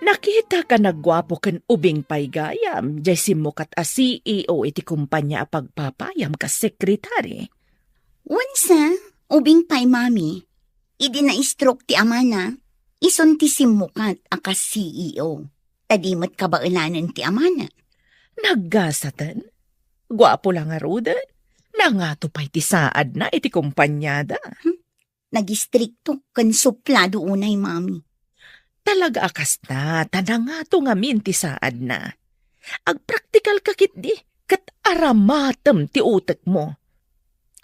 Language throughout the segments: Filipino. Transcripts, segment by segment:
Nakita ka nagwapo ken ubing paygayam, jay simukat a CEO iti kumpanya a pagpapayam ka sekretary. Wansa, ubing pay mami, idi na stroke ti amana, ison ti simukat aka CEO. Tadimot kabaulanan ti amana. Naggasatan? Gwapo lang nga rudan. Nangato pa'y ti saad na iti kumpanyada. Nagistrikto kan suplado unay mami. Talaga akas na, tanangato nga min ti saad na. Agpraktikal kakit di, kat aramatem ti utek mo.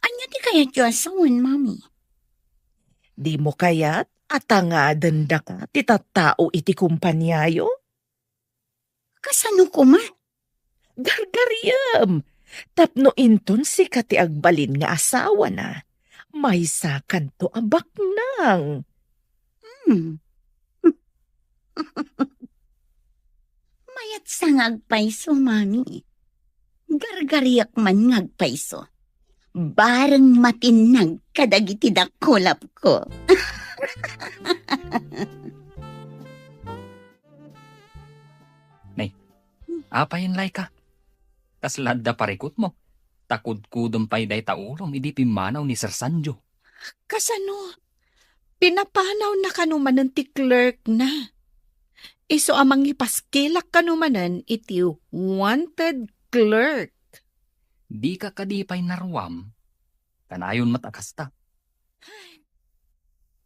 Anya ti kaya tiyasawan mami? Di mo kayat atanga danda ka ti tattao iti kumpanyayo? Kasano ko ma? Gargariyam! Tapno inton si kati agbalin nga asawa na. May sakan to abak nang. Mayat sa ngagpaiso, mami. Gargariyak man ngagpaiso. Bareng matinag kadagiti dakulap ko. Apayan lay ka. Kaslad da parikot mo. Takod-kudom pa'y day taulom, idi pimanaw ni Sir Sanjo. Kasano? Pinapanaw na kanumanan ti clerk na. Iso amang ipaskilak kanumanan iti wanted clerk. Di ka kadipay narwam. Kanayon matakasta.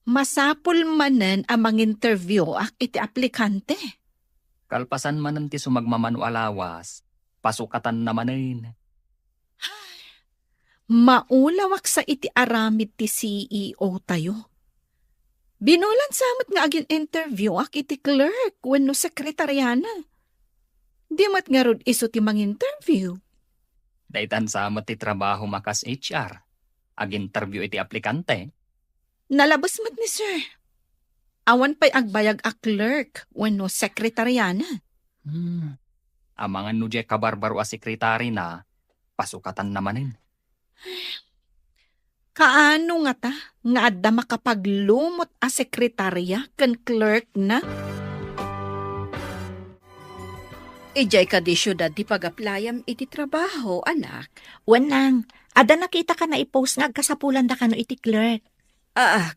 Masapul manan amang interview ak iti aplikante. Kalpasan manan ti sumagmamano alawas, pasukatan namanin. Maulawak sa iti aramid ti CEO tayo. Binulan samot nga agin interview ak iti clerk wenno sekretaryana. Di mat nga rod iso ti mang interview. Daitan samot ti trabaho makas HR. Ag-interview iti aplikante. Nalabas mat ni sir. Awan pa'y agbayag a clerk wenno sekretaryana. Amangan no di kabarbaro a sekretary na, pasukatan namanin. Kaano nga ta? Nga adda makapaglumot a sekretarya ken clerk na? Ijay ka di syudad ti pag-aplayam iti trabaho, anak. Wanang, ada nakita ka na i-post nga agkasapulan da ka no iti clerk.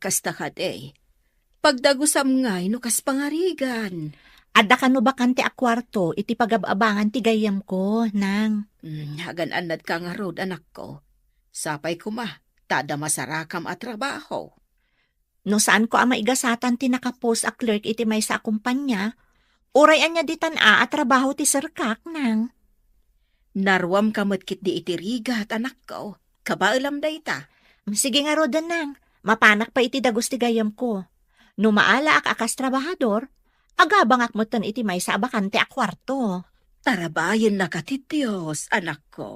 Kasta ka day. Pagdagusam ngay no kas pangarigan. Ada ka no bakante a kwarto iti pagababangan ti gayam ko, nang. Hagan-anad ka nga rod, anak ko. Sapay ko ma, tada masarakam at trabaho. No saan ko ang maigasatan ti nakapost a clerk iti may sa kumpanya, urayan niya ditan at trabaho ti serkak, nang. Narwam kamot kit di iti rigat, anak ko. Kabailam day ta. Sige nga rodan, nang. Mapanak pa iti dagos ti gayam ko. No maala ak akas trabahador, agabang akmutan iti may sa bakante a kwarto. Tarabayan na katitios, anak ko.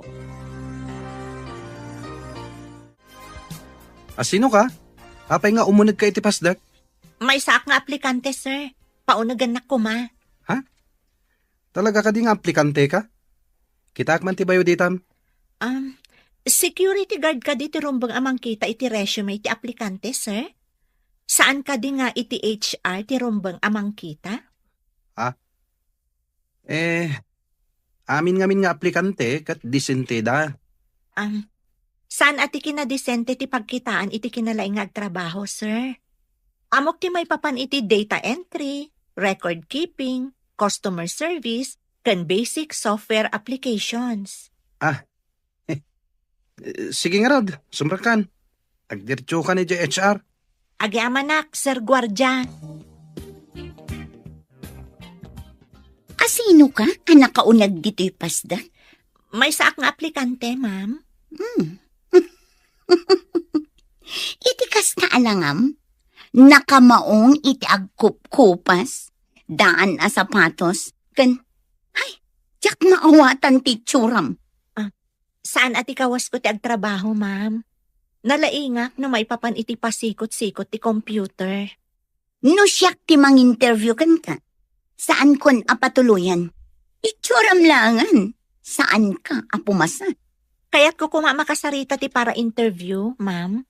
Sino ka? Apay nga umunag ka iti pasdak? May saak nga aplikante, sir. Paunagan na ko, ma. Ha? Talaga ka di nga aplikante ka? Kita man ti bayo ditam? Security guard ka di ti rumbang amang kita iti resume iti aplikante, sir? Saan ka di nga iti HR ti rumbang amang kita? Amin nga aplikante kat disente da. Saan ati kinadisente ti pagkitaan iti kinalaing nga agtrabaho, sir? Amok ti may papan iti data entry, record keeping, customer service, kan basic software applications. Sige nga rod, sumrakan. Agdirtyo ka ni HR. Agi amanak, Sir Guardia. Asino ka? Anak kaunag dito'y pasda? May saak nga aplikante, ma'am. Iti kas na alangam, nakamaong iti agkup-kupas, daan a sapatos, kan, ay, jak maawatan ti tsuram. Saan ati kawas ko ti agtrabaho, ma'am? Nalaingak na may papan iti pasikot-sikot ti computer. No siyak ti mang-interview kan ka. Saan kon apatuluyan? Itsuram langan. Saan ka apumasa? Kaya't ko makasarita ti para interview, ma'am.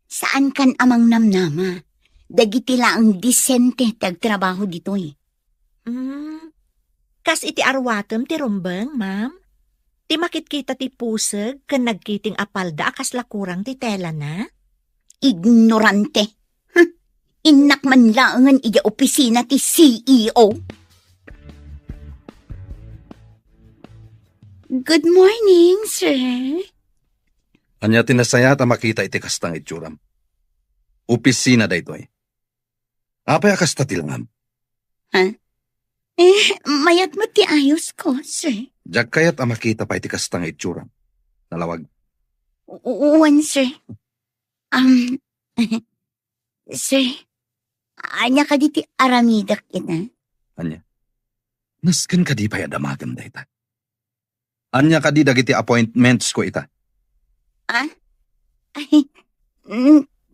Saan kan amang namnama? Dagiti laang disente tagtrabaho ditoy. Kas iti arwatem ti rumbeng, ma'am. Ti makitkita ti puseg ken nagkiting apalda akas lakurang ti tela na. Ignorante. Inak man laangan iya opisina ti CEO. Good morning, sir. Anya tinasaya ta makita iti kastang itsuram. Opisina daytoy. Apay akasta tilangam. Mayat mo ti ayos ko, sir. Jag kayat makita pa iti kastang itsuram. Nalawag. Uwan, sir. Sir, anya ka di ti aramidak ina? Anya. Nasken ka di pa yadamagan dayta. Anya ka di dagiti appointments ko ita. Ay,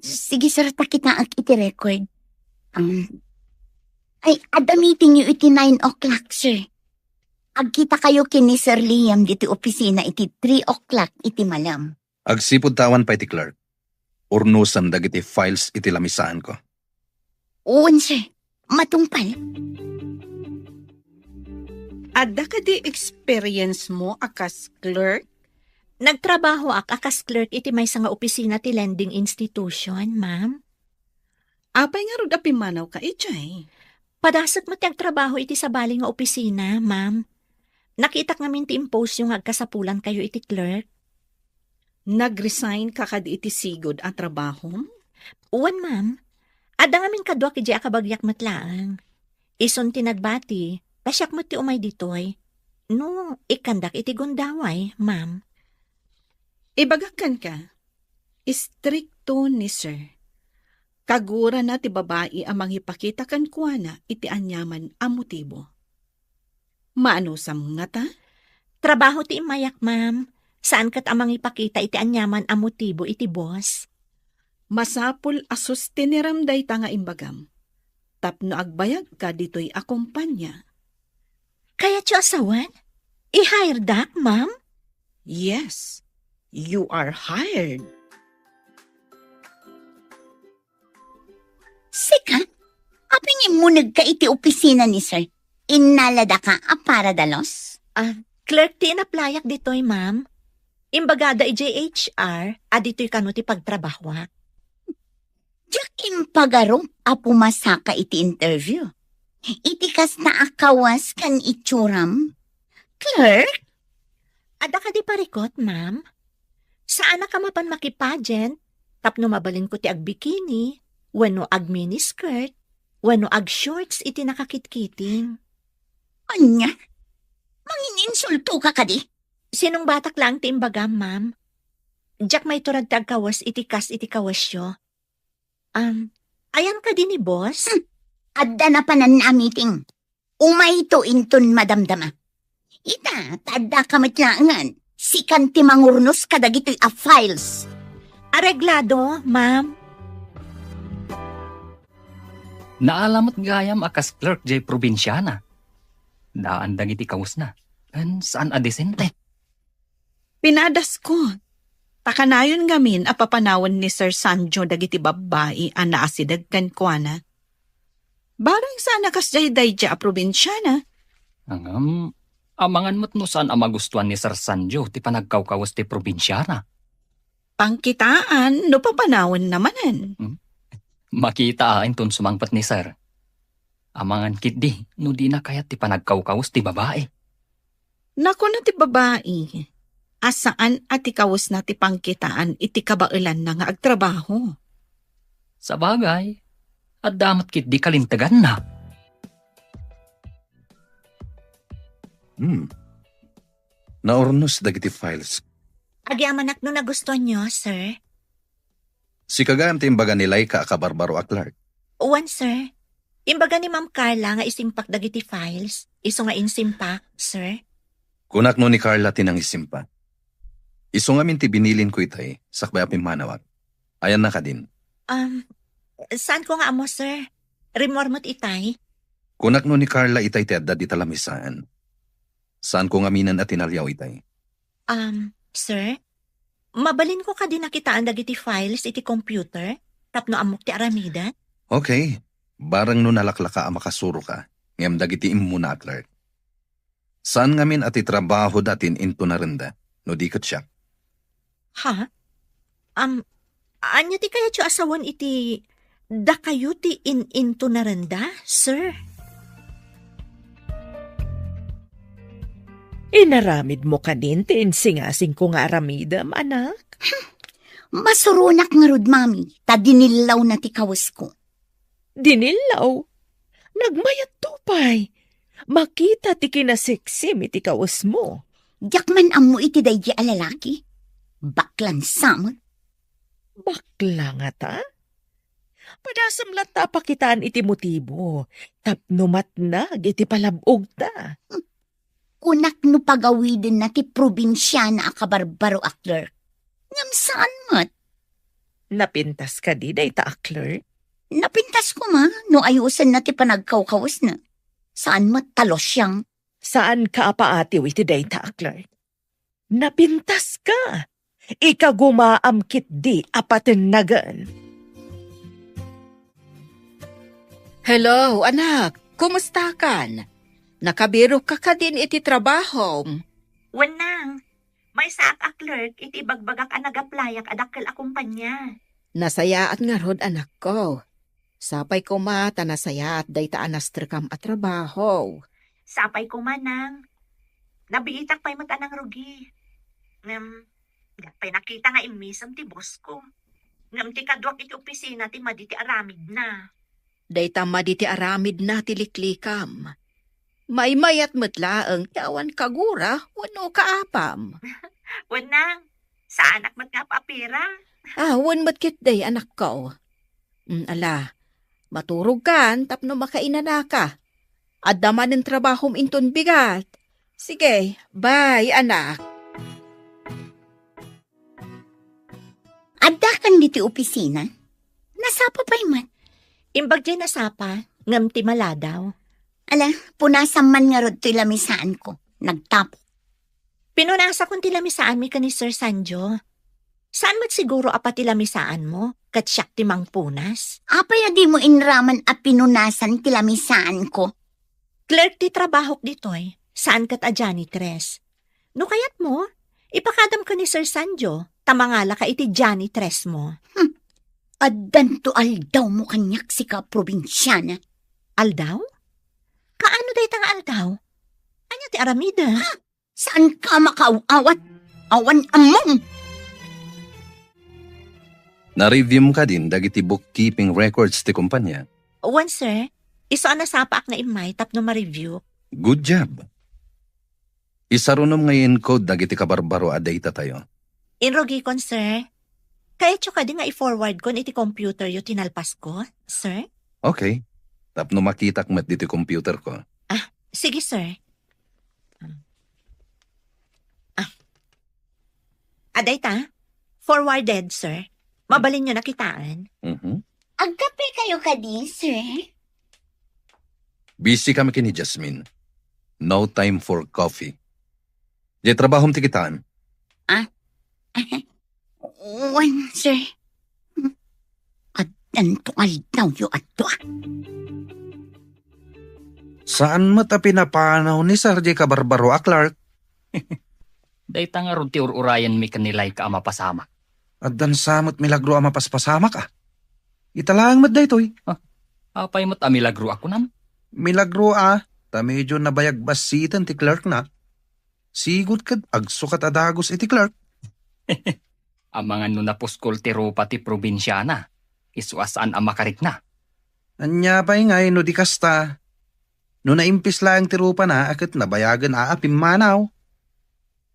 sige, sir, takita ang iti record. Ada meeting yu iti 9 o'clock, sir. Agkita kayo kini Sir Liam diti opisina iti 3 o'clock iti malam. Agsipod tawan pa iti clerk. Urnusan dagiti files iti lamisaan ko. Uwan, sir. Matungpal. Adda ka di experience mo akas clerk? Nagtrabaho akas clerk iti may nga opisina ti lending institution, ma'am. Apay nga rod apimanaw ka ijay. Padasat mo ti agtrabaho iti sabali nga opisina, ma'am. Nakita ngamin ti impose yung agkasapulan kayo iti clerk. Nag-resign ka kadi iti sigod at trabaho? Uwan, ma'am. Ada ngamin kadwa ki di akabagyak matlaang. Ison ti nagbati, pasyak mo ti umay ditoy. No, ikandak iti gundaway, ma'am. Ibagakan ka. Istrikto ni sir. Kagura na ti babae amang ipakita kan kuana iti anyaman a motibo. Maano sa mga ta? Trabaho ti imayak, ma'am. Saan kat amang ipakita iti anyaman a motibo iti boss? Masapul asus tiniramday ta nga imbagam. Tapno agbayag ka dito'y akumpanya. Kaya tiyo asawan? I-hire dak, ma'am? Yes, you are hired. Sika, apingin mo nagka iti opisina ni sir. Inalada ka para dalos? Clerk ti inaplayak ditoy, ma'am. Imbagada i-JHR, dito'y kano ti pagtrabaho. Diyak impagaro a pumasaka iti interview. Iti kas na akawas kan itsuram. Clerk? Ada ka di parikot, ma'am? Saan na ka mapan makipagent? Tapno mabalin ko ti agbikini, wano ag miniskirt, wano ag shorts iti nakakitkiting. Anya? Mangininsulto ka kadi? Sinong batak lang ti imbagam, ma'am? Diyak may turad ti agkawas iti kas iti kawasyo. Ayan ka din ni boss? Adda na panan na meeting. Umay to inton madamdama. Ita, tadda ka matlangan. Sikan ti mangurnos kadagito'y a files. Areglado, ma'am. Naalamat gayam akas clerk jay probinsyana. Daan dagiti kaus na. And saan adesente? Pinadas ko. Takanayon ngamin apapanawan ni Sir Sanjo dagiti babae ang naasidagkan ko na. Barang sana kas jay a probinsyana. Amangan mo't no saan ang magustuhan ni Sir Sanjo ti panagkawkawas ti probinsyana. Pangkitaan no papanawan namanan. Makita ton sumangpat ni Sir. Amangan kit di, no di na kayat ti panagkawkawas ti babae. Naku na ti babae. Asaan at ikawas na ti pangkitaan iti kabailan na nga agtrabaho. Sa bagay, at damat kit di kalintagan na. Naurnos dagiti files. Agyamanak no nagustuhan nyo, sir. Si kagayam ti imbaga ni Laika akabarbaro a clerk. Uwan, sir. Imbaga ni Ma'am Carla nga isimpak dagiti files. Iso nga insimpak, sir. Kunak no ni Carla tinang isimpa. Iso nga minti binilin ko itay, sakbay apim manawag. Ayan na ka din. Saan ko nga amo, sir? Remormot itay? Kunak no ni Carla itay ti adda di talamisaan. Saan ko nga minan at tinalyaw itay? Sir? Mabalin ko ka din nakitaan dagiti files iti computer? Tapno amok ti aramida? Okay, barang no nalaklaka ang makasuro ka, ngam dagiti muna, clerk. Saan ngamin ati trabaho datin into na rinda, no di kat siya? Ha? Anya ti kaya tiyo asawan iti da kayo ti into naranda, sir? Inaramid mo kanin ti insingasing ko nga aramidam, anak. Masurunak nga rod, mami. Ta dinilaw na ti kawas ko. Dinilaw. Nagmayat tupay. Makita ti kinasiksim iti kawas mo. Diakman amo iti daydi a lalaki. Baklan samot. Bakla nga ta? Padasam lang ta pakitaan iti motibo. Tapno matnag iti palabog ta. Kunak no pagawidin na ti probinsya na akabarbaro a clerk. Ngam saan mat? Napintas ka di day ta clerk. Napintas ko ma, no ayusan na ti panagkawkawas na. Saan mat talos siyang? Saan ka apaatiw iti day ta clerk? Napintas ka. Ikagumaamkit di apatin nagan. Hello, anak. Kumusta kan? Nakabiro ka din iti trabaho. Wanang, may saak a clerk iti bagbagak a nagaplayak adakkel a kumpanya. Nasayaat nga rod, anak ko. Sapay ko mata nasayaat day ta anastrikam at trabaho. Sapay ko manang. Nabiitak pa'y matanang rugi. Pa'y nakita nga imisam ti boss ko. Ngam ti kadwak iti opisina ti maditi aramid na. Day ta maditi aramid na tiliklikam. Maymayat matlaang yawan kagura wano kaapam. Wanang, sa anak mat nga papira. Wan matkit day, anak ko. Ala, maturog kan tapno makainana ka. Addaman ng trabahom inton bigat. Sige, bye, anak. Adda kan diti opisina? Nasapa pa'y mat? Imbag dyan nasapa, ngam ti maladaw. Ala, punasan man nga rod ti lamisaan ko. Nagtapo. Pinunasa kong tilamisaan mi ka ni Sir Sanjo. Saan mat siguro apat tilamisaan mo? Kat siyak ti mang punas? Apay di mo inraman a pinunasan ti lamisaan ko. Clerk ti trabahok ditoy. Saan kat a janitress? No kayat mo, ipakadam ka ni Sir Sanjo. Tamangala ka iti janitress mo. Addan to aldaw mo kanyak si ka probinsyana. Aldaw? Kaano day tang aldaw? Anya ti aramida? Saan ka makaawat? Awan among! Na-review mo ka din dagiti bookkeeping records ti kumpanya. Wan sir, iso na sapaak na imay tapno ma-review. Good job. Isarunom ngayon code dagiti kabarbaro a data tayo. Inrogi kon sir. Kaya tso ka di nga i-forward kon iti computer yu tinalpas ko, sir? Okay. Tapno makitak mat diti computer ko. Sige sir. Aday ta? Forwarded sir. Mabalin nyo nakitaan. Agkape kayo ka di, sir? Busy kami kini Jasmine. No time for coffee. Di trabahom ti kitaan. Wan, sir. Addan to aldaw yu adwa. Saan mo ta pinapanaw ni Sarje Kabarbaro a Clark? Day ta nga rod ti ururayan mi kanilay ka amapasama. Addan samot milagro a mapaspasama ka. Italaang mat daytoy. Apay mo't amilagro ako nam. Milagro ta medyo nabayag basitan ti Clark na. Sigud kad agsukat adagos iti Clark. Ang mga nunapuskol ti rupa ti probinsyana. Isuasaan ang makarik na. Anya pa'y ngay no di kasta. No naimpis lang ti rupa na akit nabayagan aapim manaw.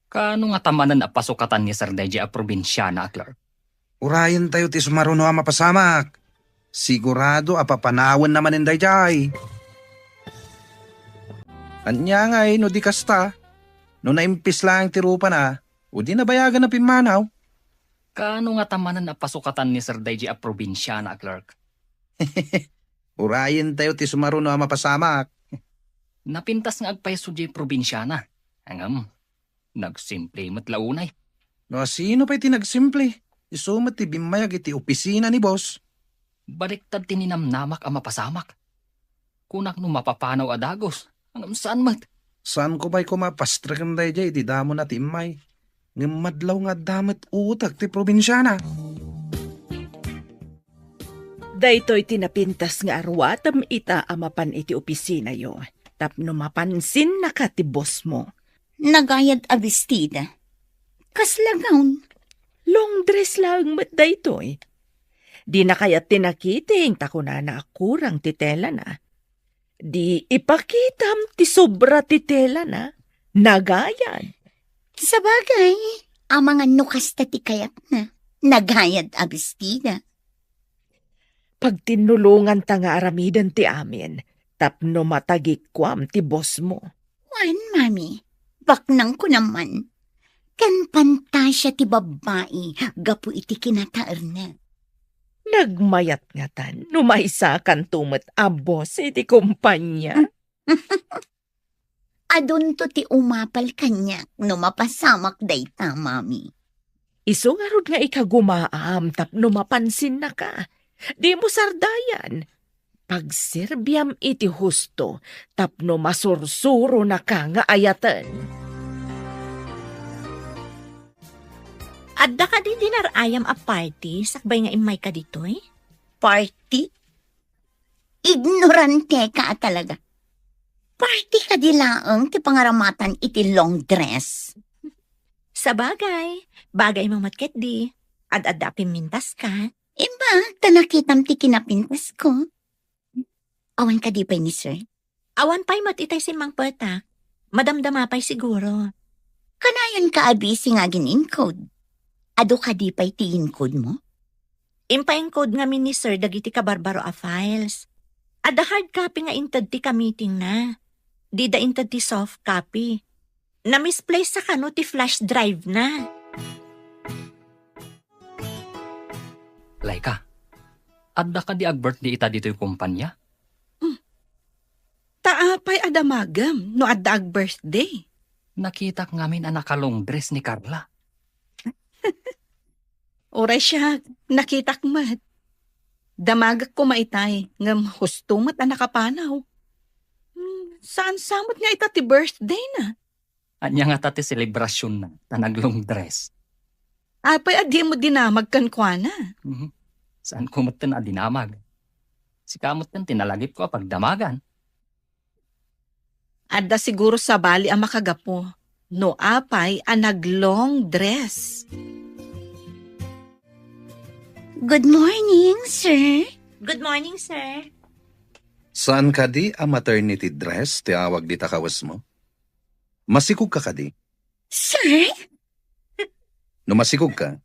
Kano nga tamanan a pasukatan ni Sir Deji a probinsyana, Clark? Urayan tayo ti sumaruno a mapasamak. Sigurado apapanawan naman in dayjay. Anya ngay no di kasta. No naimpis lang ti rupa na, o di nabayagan na pimanaw. Kano nga tamanan a pasukatan ni Sir Deji a probinsyana, Clark? Urayan tayo ti sumaruno a mapasamak. Napintas nga agpaiso di probinsyana. Angam, nagsimple matlaunay. No sino pa'y tinagsimple? Isumat ti bimayag iti opisina ni boss. Baliktad tininamnamak ang mapasamak. Kunak no mapapanaw adagos. Ang saan mat? Saan ko ba'y kumapastrakan day jay, iti damo na timay. Ngam madlaw nga damat utak ti probinsyana. Daytoy tinapintas nga arwatam ita amapan iti opisina yo. Tapno mapansin na ka ti boss mo. Nagayad a bestida. Kaslagawn. Long dress lang mat daytoy. Di na kaya tinakiting tako na akurang titela na. Di ipakitam ti sobra titela na. Nagayad. Sa bagay, ang mga nukas na ti kayat na. Nagayad a bestida. Pag tinulungan ta nga aramidan ti amin, tapno matagikwam ti boss mo. Wan, mami. Baknang ko naman. Kan pantasya ti babae, gapu iti kinataar na. Nagmayat nga tan, numaysa kan tumet a boss iti kumpanya. Adun to ti umapal kanya, no mapasamak dayta, mami. Iso nga rod nga ikagumaam, tapno mapansin na ka. Di mo sardayan. Pagserbiam iti husto, tapno masursuro na ka nga ayatan. Adda ka di dinarayam a party, sakbay nga imay ka ditoy? Party? Ignorante ka talaga. Party ka di laang ti pangaramatan iti long dress. Sa bagay, bagay mamatket di. Ad-adda pimintas ka. Iba, tanakitam ti kinapintas ko. Awan ka di pa ni sir? Awan pa'y matitay si Mang Peta. Madamdama pa'y siguro. Kanayon ka abisi nga gin-encode. Ado ka di pa'y ti-encode mo? Impa-encode nga ni sir dagiti ka barbaro a files. Adda hard copy nga intad ti ka meeting na. Di da intad ti soft copy. Na-misplace sa kano ti flash drive na. Laika, adda ka di ag-birthday ita dito yung kumpanya? Taapay adamagam no adda ag birthday. Nakita ngamin ang nakalong dress ni Carla. Oray siya, nakitak mat. Damagak ko maitay, ngam hustumat ang nakapanaw. Saan samot nga ita ti birthday na? Anya nga tati selebrasyon na, naglong dress. Apay adi mo dinamag kan kwa na. Saan ko matan adinamag? Si kamot kan tinalagip ko pagdamagan. Adda siguro sa bali ang makagapo. No apay ang naglong dress. Good morning, sir. Good morning, sir. Saan ka di a maternity dress ti awag di takawas mo? Masikog ka di? Sir? No masikog ka,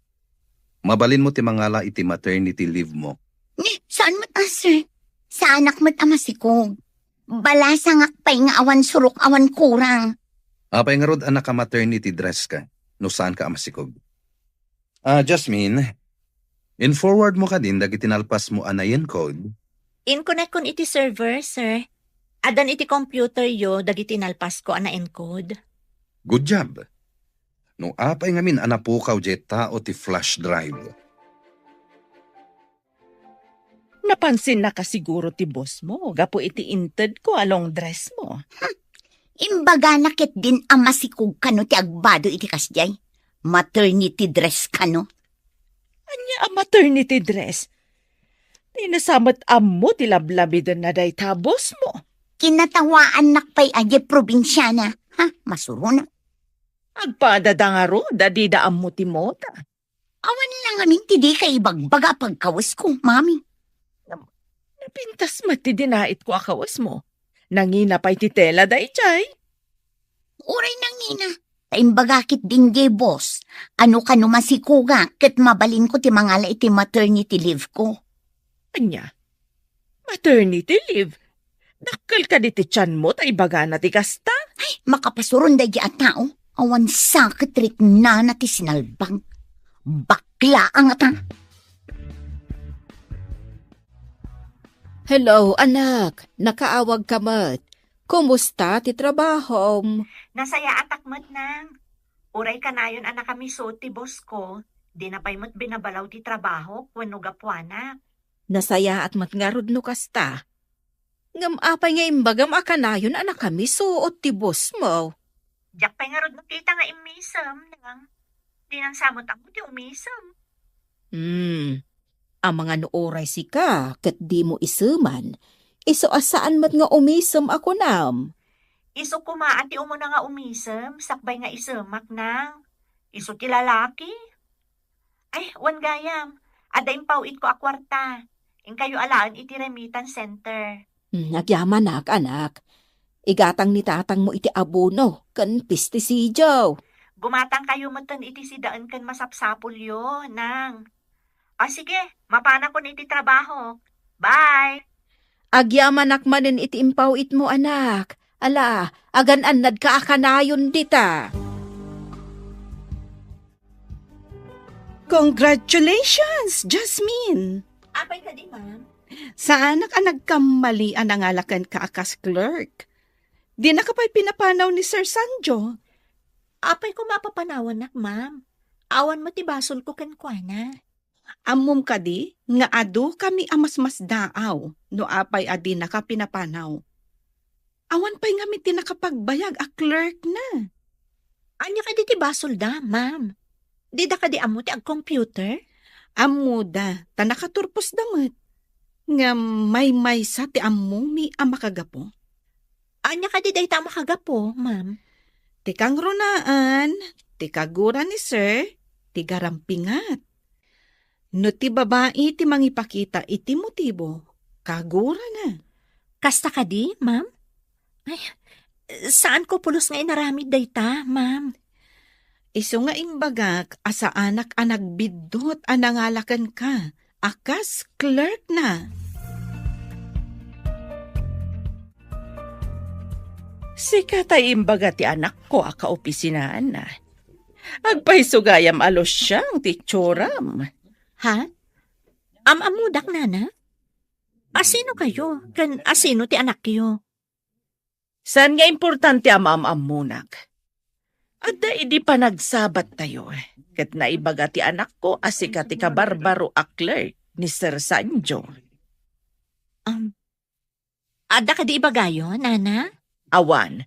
mabalin mo ti mangala iti maternity leave mo. Saan mo sir? Sa anak mo't amasikog. Balasangak pa'y nga awan surok awan kurang. Apay nga rod anak ka maternity dress ka, no saan ka amasikog. Jasmine, in-forward mo ka din dagi tinalpas mo anayan code. In-connect kon iti server, sir. Adan iti computer yo, dagiti nalpas ko ana encode. Good job. No apay nga min anapukaw jet tao ti flash drive. Napansin na ka siguro ti boss mo, gapo iti inted ko along dress mo. Imbaga nakit din ang masikog kano ti agbado iti kasjay. Maternity dress kano. Anya ang maternity dress? Tinasamat amo ti lablabidan na day ta boss mo. Kinatawaan nakpay aje probinsyana. Ha? Masuro na. Agpadadangaro, dadida amo ti mota. Awan lang amin ti di kay ibagbaga pagkawas ko, mami. Napintas mati dinait ko akawas mo. Nangina pa'y titela day chay. Uray nang nina. Taimbagakit din gay boss. Ano ka numasikuga ket mabalin ko ti mangala iti maternity leave ko. Anya? Maternity leave? Dakkel ka di ti tiyan mo tay baga na ti kasta? Ay, makapasuron day at tao. Awan sakit rik na ti sinalbang. Bakla ang ata. Hello, anak. Nakaawag ka mat. Kumusta ti trabaho? Nasaya atak mo't nang. Uray ka na yun anak kami so ti boss ko. Di na pa'y mo't binabalaw ti trabaho, wano gapwana. Nasaya at matngarod no kasta. Ngam apay nga imbagam akanayon anak kami suot ti boss mo. Jak pa'y nga rod nakita nga imisam nang. Di nang samot ang ti umisam. Ang mga nooray si ka, kat di mo isuman. Iso asaan mat nga umisam ako nam. Iso kumaan ti umuna nga umisam, sakbay nga isamak nang. Iso ti lalaki. Ay, wan gayam. Ada impawid ko a kwarta. In kayo alaan iti remittance center. Nagyaman anak. Igatang ni tatang mo iti abono, kan pesticidio. Gumatang kayo matan iti si daan kan masapsapul yo, nang. O sige, mapana ko na iti trabaho. Bye! Agyaman akmanen iti impawid mo anak. Ala, agan-anad ka akanayon dita. Congratulations, Jasmine! Apay ka di, ma'am. Sa anak ang nagkamalian ang alakan ka akas clerk. Di na ka pa'y pinapanaw ni Sir Sanjo. Apay ko mapapanawan nak, ma'am. Awan mo ti basol ko kankwana. Amom ka di, nga ado kami amas-mas daaw, no apay adi na ka pinapanaw. Awan pa'y nga miti nakapagbayag a clerk na. Anya ka di ti basol da, ma'am. Di da ka di amo ti ag computer? Amuda, ta nakaturpos damat. Nga may sa ti amumi ang makagapo. Anya ka di day tama kagapo, ma'am. Ti kang runaan, ti kagura ni Sir, ti garampingat. No ti babae ti mangipakita iti motibo, kagura na. Kasta ka di, ma'am? Ay, saan ko pulos nga inaramid day ta, ma'am? Iso nga imbagak, asa anak anag bidot anangalakan ka, akas clerk na. Sika tay imbaga ti anak ko a kaopisinaan na. Agpaisugayam alos siyang ti tsuram. Ha? Amamudak, nana? Asino kayo? Kan asino ti anak kiyo? San nga importante am-amunak? At da idi pa nagsabat tayo. Kat naibaga ti anak ko asika ti kabarbaro a clerk ni Sir Sanjo. Ada ka di ibagayo, nana? Awan,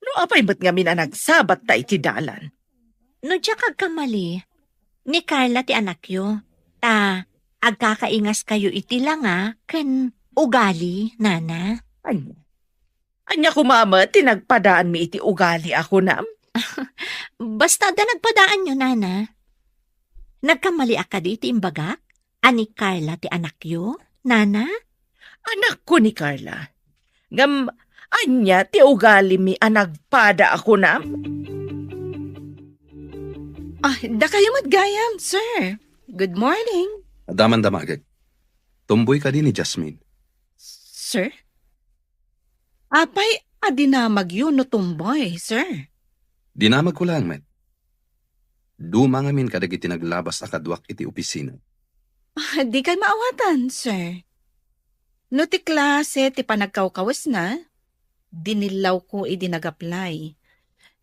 no apay ba't nga mina nagsabat ta iti dalan? No diya kagkamali, ni Carla ti anak yo. Ta, agkakaingas kayo iti langa, kan ugali, nana? Anya kumama, tinagpadaan mi iti ugali ako nam? Basta da nagpadaan nyo, nana. Nagkamali ka di ti imbagak? Ani Carla ti anak yo, nana? Anak ko ni Carla. Ngam, anya ti ugali mi anagpada ako nam? Da kayo matgayam, Sir. Good morning. Daman damagag. Tumboy ka din ni Jasmine. Sir? Apay, adinamag yun no tumboy, Sir. Dinamag ko lang, met. Dumangamin kadagiti naglabas akadwak iti opisina. Di kay maawatan, Sir. No ti klase ti panagkawkawas na, dinilaw ko nag-apply.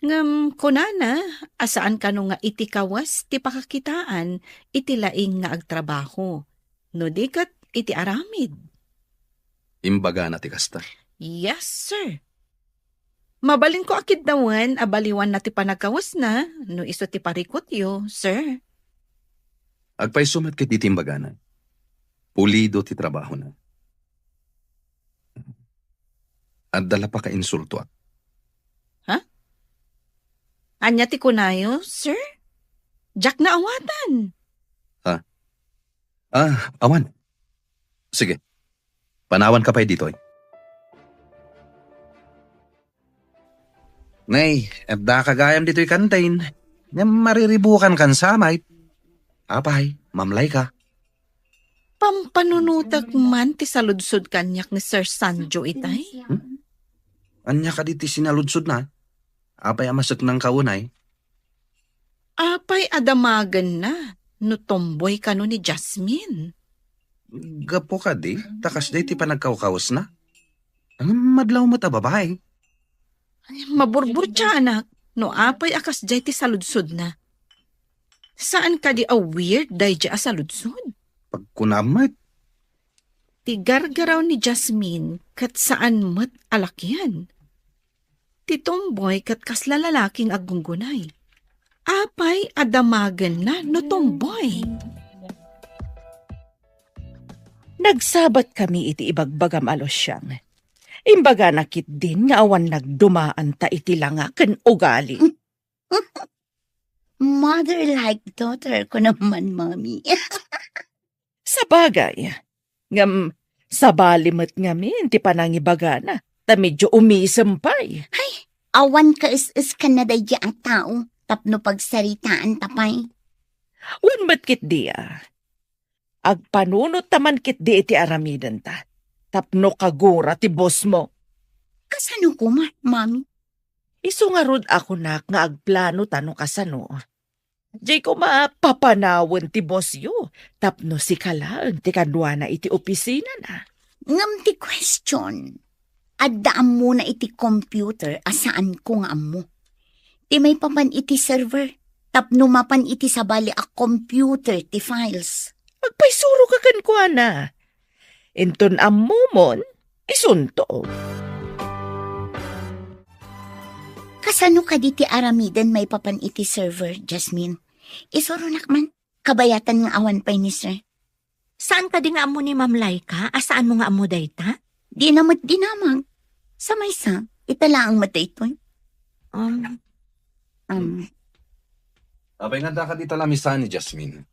Ngam kunana, asaan ka no nga iti kawas ti pakakitaan, iti laing nga agtrabaho. No di kat iti aramid. Imbaga na ti kasta. Yes, Sir. Mabalin ko akid dawan, abaliwan na ti panagkawas na, no iso ti parikot yo, Sir. Agpay sumat kit iti imbaga na. Pulido ti trabaho na. At dala pa ka insulto at. Anya ti kunayo, Sir? Jack na awatan. Awan. Sige. Panawan ka pa'y dito. Nay, da kagayam dito'y kantain. Nga mariribukan kan samay. Apay, mamlay ka. Pampanunutag man ti saludsod kanyak ni Sir Sanjo itay. Anya ka diti sinaludsod na. Apay amasak ng kaunay. Apay adamagan na, no tomboy ka no ni Jasmine. Gapo ka di, takas day ti panagkawkawas na. Ang madlaw mo ta babae. Ay, maburbur siya anak, no apay akas jay ti saludsod na. Saan ka di a weird day jay a saludsod? Pagkunamat. ti gargaraw ni Jasmine kat saan mat alakyan. Ti tomboy kat kasla lalaking agunggunay. Apay adamagan na no tomboy. Nagsabat kami iti ibagbagam alosyang. Imbaga nakit din nga awan nagdumaan ta iti langa ken ugali. Mother like daughter ko naman, Mami. Sa bagay, ngam sabalimat ngamin ti panangibaga na, ta medyo umisampay. Awan ka is ka na day ang tao, tapno pagsaritaan tapay. Wan matkit dia. Agpanunot taman kit di iti aramidan ta. Tapno kagura ti boss mo. Kasano ko man, Mami? Isu nga rod ako nak nga agplano tano kasano. Di ko mapapanawon ti boss yo. Tapno si kalaan ti kadwa na iti opisina na. Ngam ti question. Addaam mo na iti computer asaan ko nga mo. Ti may papan iti server. Tapno mapan iti sabali a computer ti files. Magpaisuro ka kan ko na. Inton amumon, isunto. Kasano ka di ti aramiden may papan iti server, Jasmine? Isuro nakman, kabayatan nga awan pay ni sir. Saan ka di nga amo ni Ma'am Laika? Asaan mo nga amo dayta? Di namat dinamag. Sa may sa, itala ang matay ito. Abay nga da ka di talamisan ni Jasmine.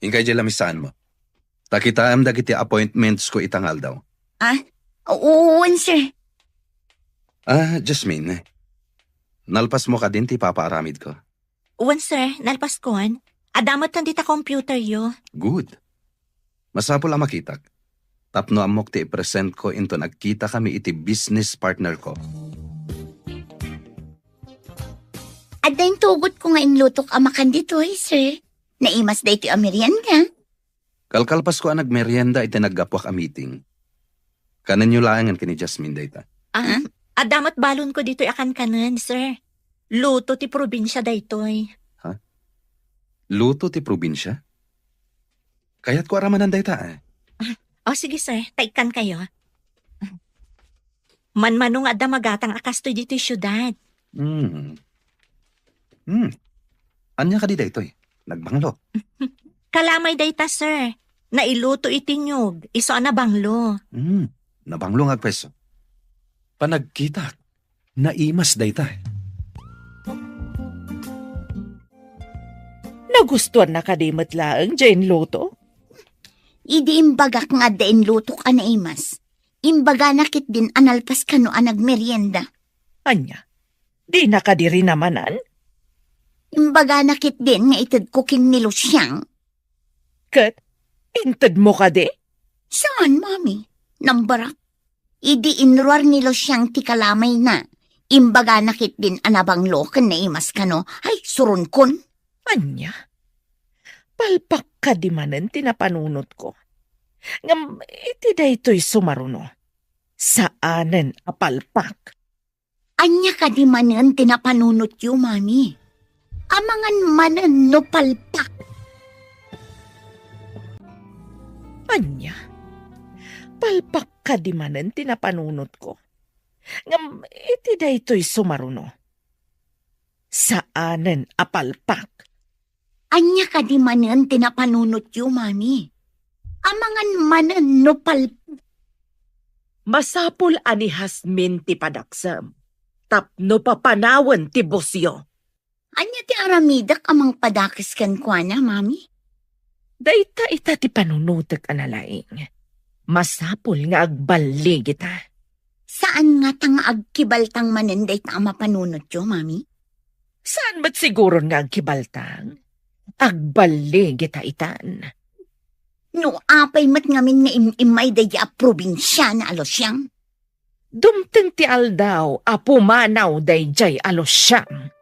Ingkay di lamisan mo. Takitaam dagiti appointments ko itangal daw. Oo, sir. Jasmine. Nalpas mo ka din ti papaaramid ko. Uwan, sir, nalpaskon. Adamot nan dita computer yo. Good. Masapol ang makitak. Tapno amok ti i-present ko into nagkita kami iti business partner ko. Adayng tugot ko nga inlutok amakan dito, sir. Naimas da iti amerian ka. Kalkalpas ko ang nagmerienda iti naggapwak a meeting. Kanan nyo laangan kini Jasmine dayta. Adamot balon ko dito akan kanan, sir. Luto ti probinsya daytoy. Luto ti probinsya? Kaya't ko aramanan dayta Sige, sir. Taikan kayo. Manmanong adda magatang akastoy dito syudad. Anya ka di daytoy? Nagbanglo. Kalamay dayta, sir. Nailuto itinyog. Iso na banglo. Nabanglo nga peso. Panagkita. Naimas dayta. Nagustuhan na kadimot laang Jane Loto? Idi imbagak nga dain luto ka na imas. Imbaga nakit din analpas ka no anag merienda. Anya, di nakadiri namanan? Imbaga nakit din nga itad cooking ni Luciang. Kat, inted mo ka di? Saan, Mami? Nambarak. Idi inruar ni Luciang ti kalamay na. Imbaga nakit din anabang lokan na imas ka no. Ay, surun kon. Anya, palpak ka di manan tinapanunot ko. Ngam, iti daytoy sumaruno. Saanen apalpak? Anya ka di manan tinapanunot yu, Mami. Amangan manan no palpak. Anya, palpak ka di manan tinapanunot ko. Ngam, iti daytoy sumaruno. Saanen apalpak? Anya ka di manan tinapanunot yu, Mami. Amangan manan no palpak. Masapul ani Hasmin ti padaksam. Tapno papanawan ti bosyo. Anya ti aramidak amang padakis kan kwa na, Mami? Dayta ita ti panunutag analaing. Masapul nga agbalig ita. Saan nga tang agkibaltang manenday ta mapanunot yu, Mami? Saan ba't siguro nga agkibaltang? Agbalig ita itan. No apay mat ngamin nga imay daya probinsya na alosyang. Dumteng ti aldaw apumanaw dayjay alosyang.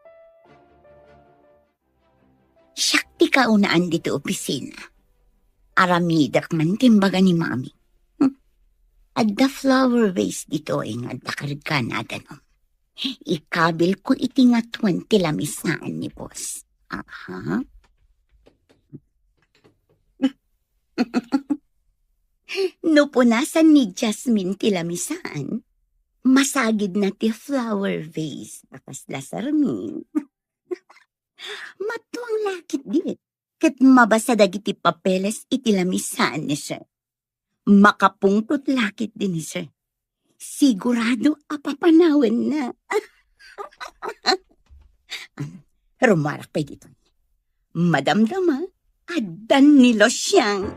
Syakti ka unaan dito opisina. Aramidak man timbaga ni Mami. At the flower vase dito ay nga dakarga na danom. Ikabil ko iti nga 20 lamisaan ni boss. Aha. No punasan ni Jasmine ti lamisan, masagid na ti flower vase akas lasarmin. Matuang lakit dit. Ket mabasa dagiti papeles iti lamisan ni sir. Makapungtot lakit din ni sir. Sigurado apapanawen na. Rumarak pa dito. Madamdama, adan nilo siyang.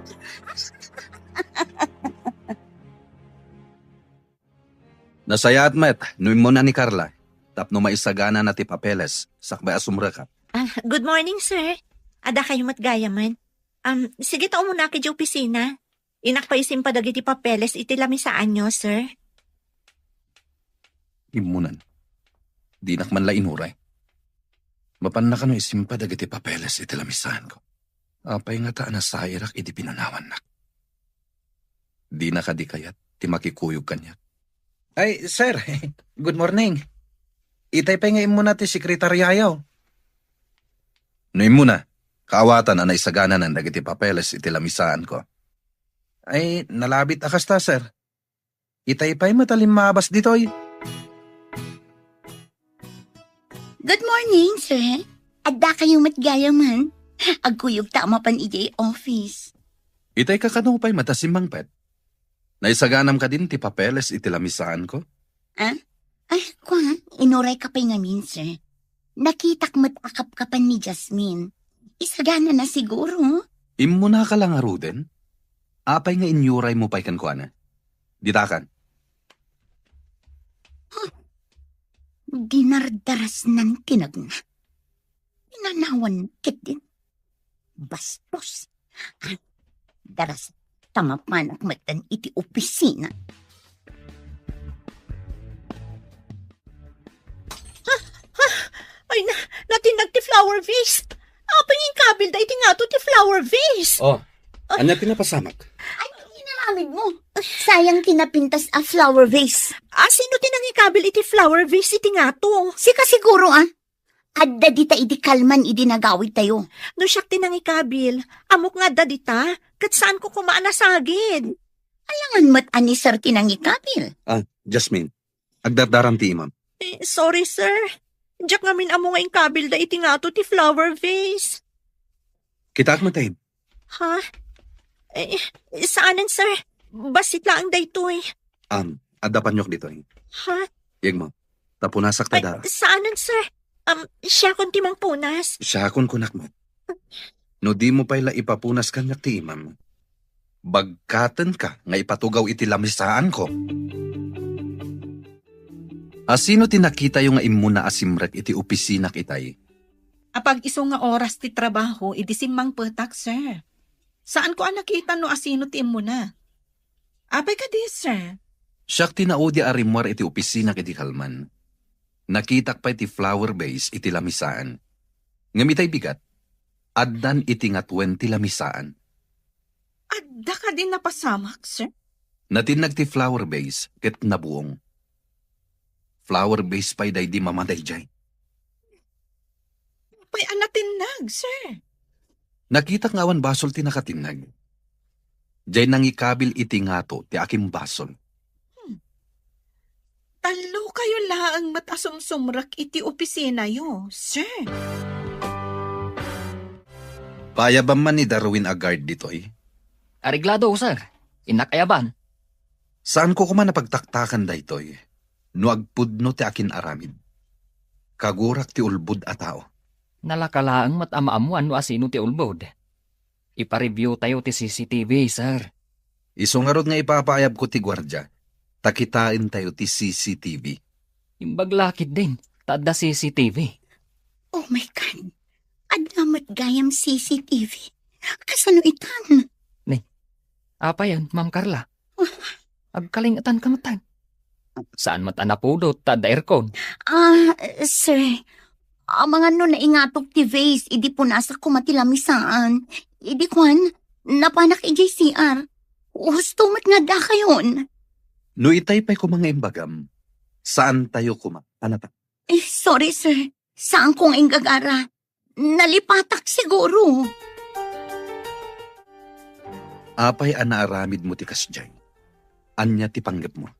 Nasayat met, nuim mo na ni Carla. Tapno maisagana na ti papeles, sakbay asumra ka. Good morning, sir. Ada kayo matgaya man. Sige tao muna kay opisina. Inakpaisim pa dagiti papeles iti lamisaan nyo, sir. Imunan. Di nakman la inuray. Mapan na ka no isimpa dagiti papeles iti lamisahan ko. Apay nga taan na sayrak iti pinanawan nak. Di na ka di kayat, ti makikuyog kanya. Ay, sir, good morning. Itay pa nga muna ti sekretaryayaw. No imuna, kaawatan na naisagana ng dagiti papeles iti lamisaan ko. Ay, nalabit akas ta, sir. Itay pa'y matalim mabas ditoy. Good morning, sir. Adda kayo matgaya man. Agkuyog tama pan ijay office. Itay ka kanupay matasimang pet. Naisaganam ka din ti papeles iti lamisaan ko? Ay, kwan, inuray ka pa ngamin, sir. Nakitak matakap ka pa ni Jasmine. Isagana na siguro. Imuna ka lang aruden? Apay nga inyuray mo pa'y kankwana. Ditakan. Dinardaras ng tinagna. Inanawan kit din. Bastos. Daras, tama panak matan iti opisina. Ay, natinag ti flower vase. Apay yung kabil da iti nga to ti flower vase. Oh, anya pinapasamak? Ay, inalamig mo. Sayang tinapintas a flower vase. Sino tinangi kabil iti flower vase iti nga to? Sika siguro Adda dita idi kalman idi nagawid tayo. No siyak tinangi kabil, amok nga da dita, kat saan ko kumaanasagid? Alangan mat ani sir tinangi kabil. Jasmine, agdardaram ti imam. Sorry, sir. Diyak ngamin amo nga yung kabil da iti nga to ti flower vase. Kitak mo tayo. Ha? Saanan, sir? Basit lang da ito eh. Adapan nyok dito. Ha? Yag mo, tapunasak Ay, tada. saanan, sir? Siya kon timang punas. Siya akon kunak mo. No di mo pa'y la ipapunas kanyak ti imam. Bagkatan ka nga ipatugaw iti lamisaan ko. Asino tinakita yung nga imuna asimrek iti opisina kitay? Apag iso nga oras ti trabaho, idisimang petak, sir. Saan ko nakita no asino ti mo na? Apay ka di, sir. Siyak tinaudi arimwar iti opisina kiti kalman. Nakitak pa iti flower vase iti lamisaan. Ngamitay bigat, addan iti nga 20 lamisaan. Adda ka din napasamak, sir. Natinag ti flower vase ket nabuong. Flower vase pa'y day di mamaday jay. Apay anatinag, sir. Nakita ngawan basol ti nakatinag. Jay nangikabil iti ngato ti aking basol. Talo kayo laang matasumsumrak iti opisina yo, sir. Payabam man ni Darwin Agard ditoy. Ariglado, sir. Inakayaban. Saan ko kuman napagtaktakan daytoy? No agpudno ti akin aramid. Kagurak ti ulbud a tao. Nalakalaang matamaamuan no asino ti ulbod. Ipareview tayo ti CCTV, sir. Isungarod nga ipapaayab ko ti gwardya. Takitain tayo ti CCTV. Imbaglakid din. Tada CCTV. Oh my God. Adamat gayam CCTV. Kasano itan? Apa yan, Ma'am Carla? Agkalingatan ka matan. Saan matan napudot, tada aircon? Sir. Mga no naingatok ti vase, idi po nasa kumatilamisaan. Idi kwan, napanak i-JCR. Hustumat nga da kayon. No itay pa'y kumanga imbagam. Saan tayo anata? Sorry sir. Saan kong ingagara? Nalipatak siguro. Apay anaaramid mo ti kasjay. Anya ti panggap mo.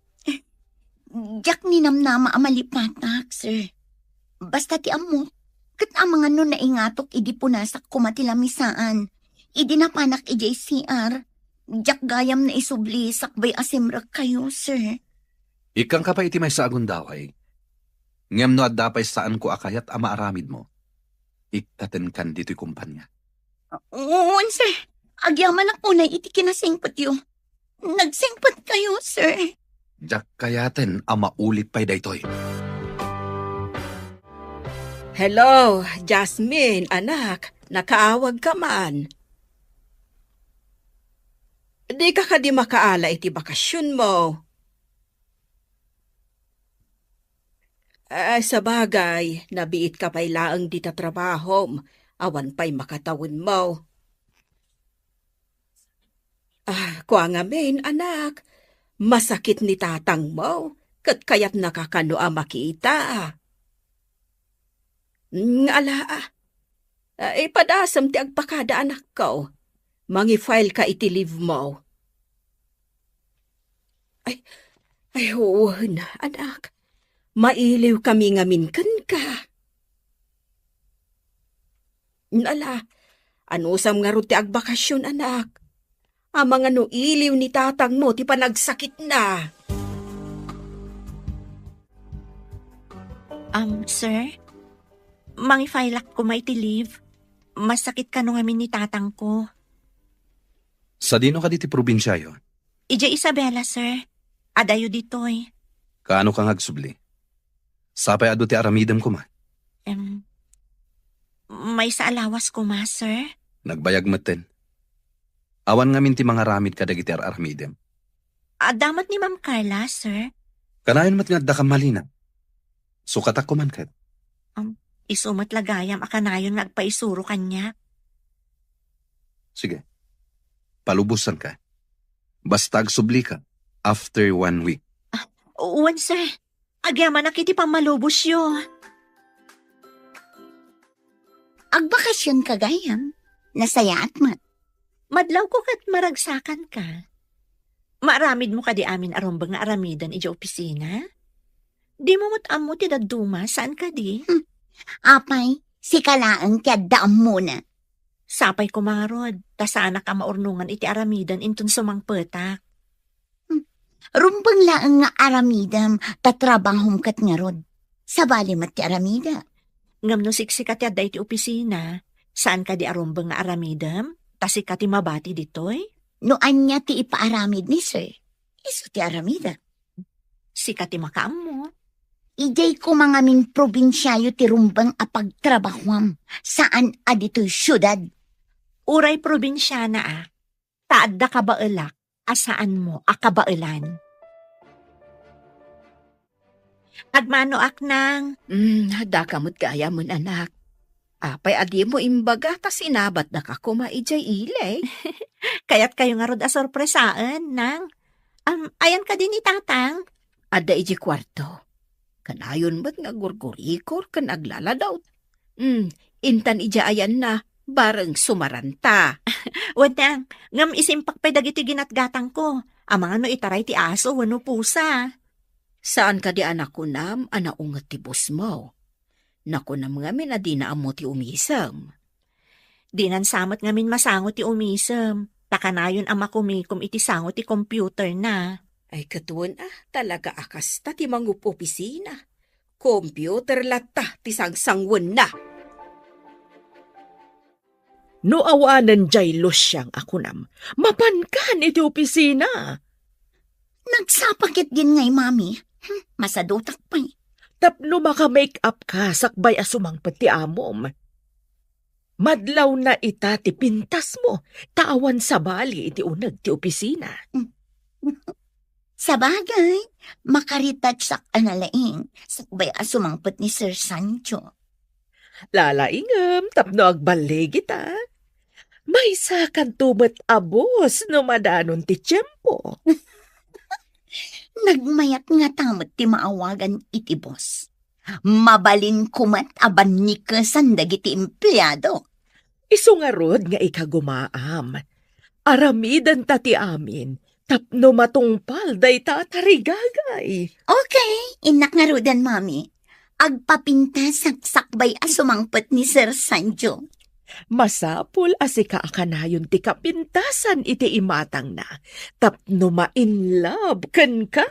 Jak ni namnama amalipatak, sir. Basta ti amo, kat amang ano na ingatok idi punasak kumatilamisaan. Idi napanak ijay CR. Jak gayam na isubli sakbay asimrak kayo, sir. Ikang ka pa iti may sa agundaway. Ngem no at dapay saan ko akayat ama aramid mo. Iktaten kan dito'y kumpanya. Oo, sir. Agyaman ako na iti kinasingpat yo. Nagsingpat kayo, sir. Jak kayaten ama ulit pa'y daytoy. Hello, Jasmine, anak. Nakaawag ka man. Di ka di makaala iti bakasyon mo. Sa bagay, nabiit ka pa'y laang di ta trabahom. Awan pa'y makatawin mo. Kuha nga men, anak. Masakit ni tatang mo. Kat kaya't nakakano makita. Ala, ipadasam ti agpakada anak ko. Mangi-file ka iti leave mo. Ay, oo na, anak. Mailiw kami nga minkan ka. Ala, anusam nga ro ti agbakasyon, anak. Amang ano iliw ni tatang mo ti panagsakit na. Sir? Mangifailak ko may ti leave. Masakit ka nung amin ni tatang ko. Sa dino ka diti probinsya yon? Ija Isabela, sir. Adayo ditoy. Kaano kang agsubli? Sapay ado ti aramidem ko ma. May sa alawas ko ma, sir. Nagbayag maten. Awan nga minti mga ramid kadagiti aramidem. Damat ni Ma'am Carla, sir. Kanayon mat nga da ka malina. Sukatak ko man kat. Isumat lagayam akanayon nga agpaisuro kanya. Sige. Palubusan ka. Basta agsubli ka after 1 week. Uwan, sir. Agyaman na kiti pamalubos yo. Agbakasyon ka gayam. Nasayaat mat. Madlaw ko kat maragsakan ka. Maaramid mo ka di amin arumbang nga aramidan ija opisina? Di mo amo ti daduma, saan ka di? Apay, si kalaang tiyaddaam muna. Sapay ko mga rod, tasana ka maurnungan iti aramidan intun sumang petak. Rumbang laang nga aramidam, tatrabahom kat nga rod. Sabali mat ti aramida. Ngam no siksikat yadda iti opisina, saan ka di arumbang nga aramidam? Tasi ka ti mabati ditoy? Noan niya ti ipaaramid ni sir. Iso ti aramida. Sikat ti makaam mo. Ijay ko mga min probinsyayo ti rumbang apagtrabahwam. Saan adito'y syudad? Uray probinsyana Taadda ka baelak, asaan mo akabaelan. Agmano aknang. Da kamot kaya mon anak. Apay adi mo imbaga ta sinabat na ka kumaijay ile. Kaya't kayo nga rod sorpresaan, nang. Ayan ka din ni tatang. Ada iji kwarto. Kanayon ba't nga gurgurikor kan aglaladaw? Intan ija ayan na, bareng sumaranta. Wadang, ngam isimpak pa dagiti ginatgatang ko. Amang ano itaray ti aso, wano pusa. Saan ka di anak ko nam, anaungat ti bus mo? Naku na mga min adi na amo ti umisam. Di nan samot ngamin masangot ti umisam. Takanayon ang makumikom iti sangot ti computer na. Ay katuan talaga akas ta ti mangup opisina. Computer lata ti sangsangwan na. No awanan jay losyang akunam, mapankan iti opisina. Nagsapakit din ngay, mami. Masadutak pa eh. Tapno maka-make up ka sakbay asumang pati amom. Madlaw na ita ti pintas mo, taawan sa bali iti unag ti opisina. Sa bagay, makaritouch sak analaing sakbay asumangpot ni Sir Sancho. Lalaingam, tapno agbalig ita. May sakan tumat abos no madanon ti tiyempo. Nagmayat nga tamot ti maawagan iti boss. Mabalin kumat aban ni kasandag iti empleyado. Isungarod nga ikagumaam. Aramidan tati amin. Tapno matungpal day tatarigagay. Okay, inak nga rudan, mami. Agpapintas saksakbay asumangpet ni Sir Sanjo. Masapul asika akanayon ti kapintasan iti imatang na. Tapno ma-in love ken ka.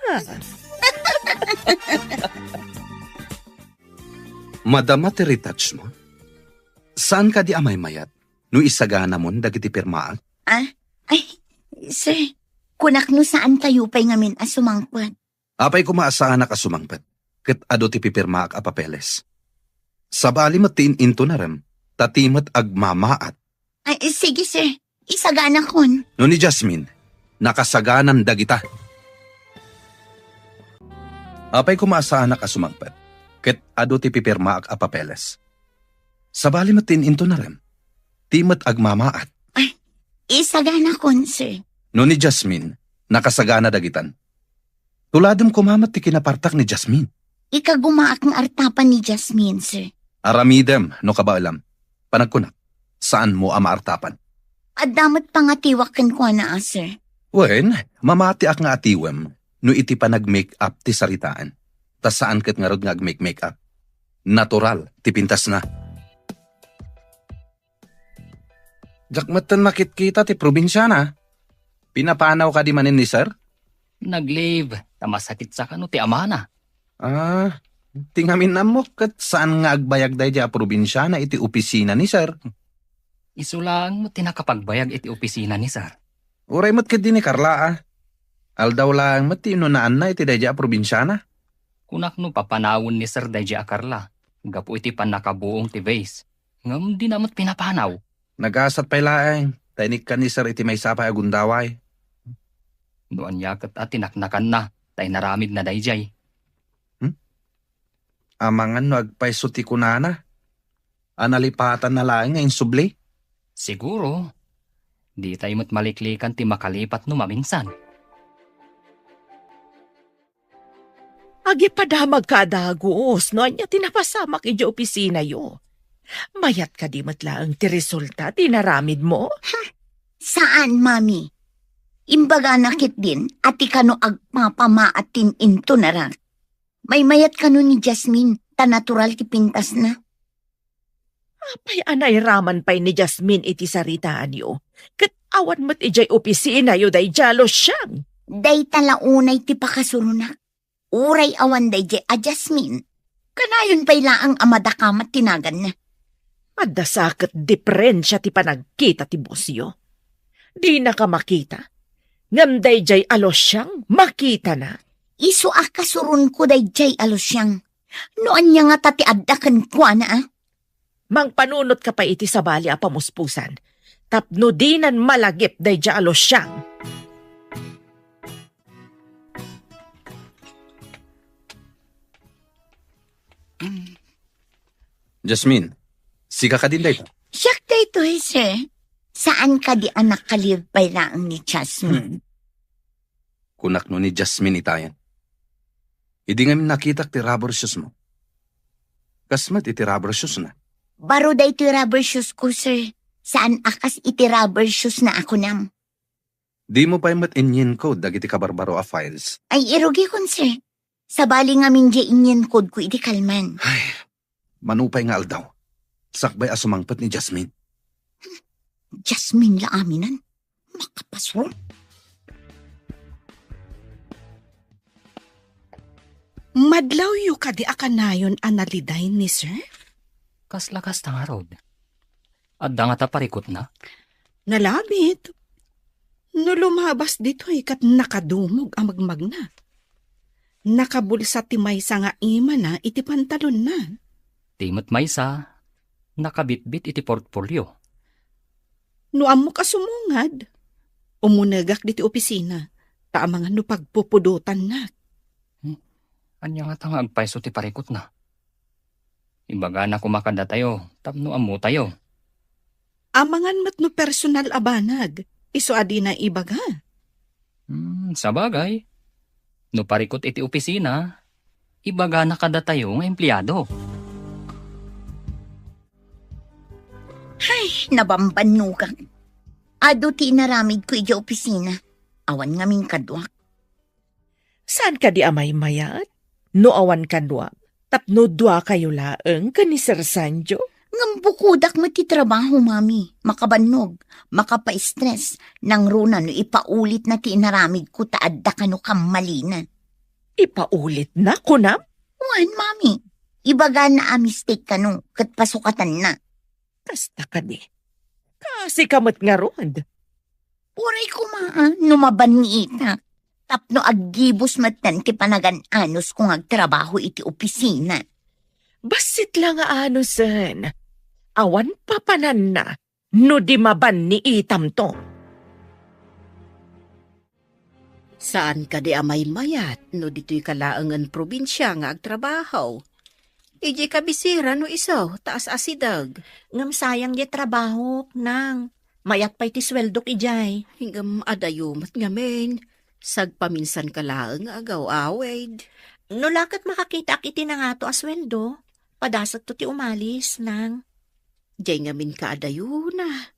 Madama ti retouch mo? Saan ka di amay mayat? No isagana mon dagiti pirmaan? Ay, sir, kunak no saan tayo pa'y ngamin asumangpet? Apay kumaasahan na kasumangpet. Ket ado ti pipirma ak apapeles. Sabali matiin into na rem, tatimat agmamaat. Ay, sige, sir. Isagana kon. No ni Jasmine, nakasaganan dagita. Apay kumaasahan na kasumangpet. Ket ado ti pipirma ak apapeles. Sabali matiin into na rem, timat agmamaat. Isagana kon, sir. No ni Jasmine, nakasagana dagitan. Tuladem kumamat ti kinapartak ni Jasmine. Ikagumaak ng artapan ni Jasmine, sir. Aramidem, no kabaalam. Panagkunak, saan mo amaartapan? Adamot pangatiwakan ko na, sir. Wen, mamati ak nga atiwem, no iti pa nag-make-up ti saritaan. Ta saan ket nga rod nga ag-make-up? Natural, ti pintas na. Jakmatan makit-kita ti probinsya na. Pinapanaw ka di manin ni sir? Nag-leave, tamasakit sa kano ti amana. Tingamin na mo kat saan nga agbayag day di a probinsya na iti opisina ni sir. Isulang mo tinakapagbayag iti opisina ni sir. Uray mo't ket di ni Carla Aldaw lang mo't tinunaan na iti day di a probinsya na. Kunak no papanawon ni Sir Deji Akarla. Gapu iti panakabuong ti vase. Ngam di namot pinapanaw. Nagasat pa'y laeng. Tainik ka ni sir iti may sapay agundaway. Noan yakat at tinaknakan na. Tay naramid na dayjay. Amangan no agpaiso ti kunana. Analipatan na laeng ngayon subli. Siguro. Di tayo mo't maliklikan ti makalipat no maminsan. Agi padamag kadagos, no anya tinapasamak iti opisina yo. Mayat ka di matlaang ti resulta, tinaramid mo? Saan, mami? Imbaga nakit din at ikano agpapamaatin into na rin. May mayat kano ni Jasmine, ta natural ti pintas na. Apay anay raman pa'y ni Jasmine iti saritaan yo. Kat awan mo't ijay opisina yo day jalo siyang. Day talaunay ti pakasurunak. Uray awan day jay a Jasmine. Kanayon pa'y laang amadakamat tinagan na. Madasakit diferensya ti panagkita ti bosyo. Di na ka makita. Ngam day jay alos siyang makita na. Isu akasurun ko day jay alosyang. Noon niya nga tati addakan kwa na Mang panunot ka pa iti sabali a pamuspusan. Tapno dinan malagip day jay alos siyang. Jasmine, sika ka din day. Siyak dito sir. Saan ka di anak kalibay lang ni Jasmine? Kunak no ni Jasmine itayan. Idi nga nakitak ti rubber shoes mo. Kasmat iti rubber shoes na. Baro day iti rubber shoes ko, sir. Saan akas iti rubber shoes na ako nam? Di mo pa imat inyen code dagiti kabarbaro a files. Ay, irugi kon, sir. Sabali nga minja inyen code ko iti kalman. Ay, manupay nga aldaw. Sakbay asumangpat ni Jasmine. Jasmine la aminan? Makapasword? Madlaw yu ka di akanayon analiday ni sir? Kaslakas ta nga rod. Adda nga ta parikot na. Nalabit. No lumabas dito kat nakadumog ang magmagna. Nakabulsa ti maysa nga ima na iti pantalon na. Timot maysa, nakabitbit iti portfolio. No amo ka sumungad. Umunagak diti opisina. Taamangan no pagpupudutan na. Anya nga ta nga agpaiso ti parikot na. Imbaga na kumakada tayo, tapno amo tayo. Amangan mat no personal abanag. Iso adi na ibaga. Sabagay. No parikot iti opisina, ibaga na kada tayo nga empleyado. Ay, nabambanugan. Ado ti inaramid ko iti opisina. Awan ngaming kadwak. Saan ka di amay mayat? No awan kanwa. Tapno dua kayo laeng ka ni Sir Sanjo? Ngam bukudak mo ti trabaho, mami. Makabanog, makapa-stress. Nang runa no ipaulit na ti inaramid ko taadda ka no kamalina. Ipaulit na, kunam? Wan, mami. Ibaga na mistake ka no, kat pasukatan na. Kasta ka di. Kasi kamot nga rod. Uray ko numaban ni ita. Tapno aggibos matan ti panagan-anos kung agtrabaho iti opisina. Basit lang ano, sen. Awan papanan na. No di maban ni itam to. Saan ka di amay mayat no dito'y kalaangan probinsya nga agtrabaho? Iji kabisira no iso, taas asidag. Ngam sayang di trabaho, nang. Mayat pa'y ti sweldok ijay. Hingam adayumat ngamen. Sagpaminsan ka lang agaw awed. No lakat makakita ak iti na nga to asweldo. Padasat to ti umalis, nang. Diyay ngamin ka adayuna.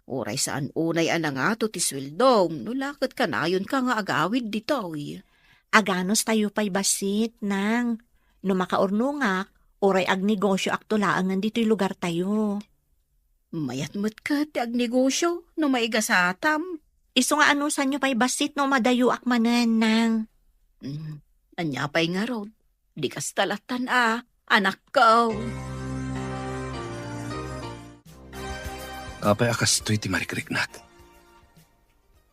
Oray saan unay anang ato ti sweldong. No lakat ka na yun ka nga agawid ditoy. Aganos tayo pa'y basit, nang. No makaurnungak, oray agnegosyo ak tulaangan dito'y lugar tayo. Mayat mo't ka ti agnegosyo no maigasatam. Iso nga anusan nyo pa'y basit no madayo ak manen, nang. Anya pa'y nga rod. Di kas talatan anak ko. Apay akas to'y ti marikriknat.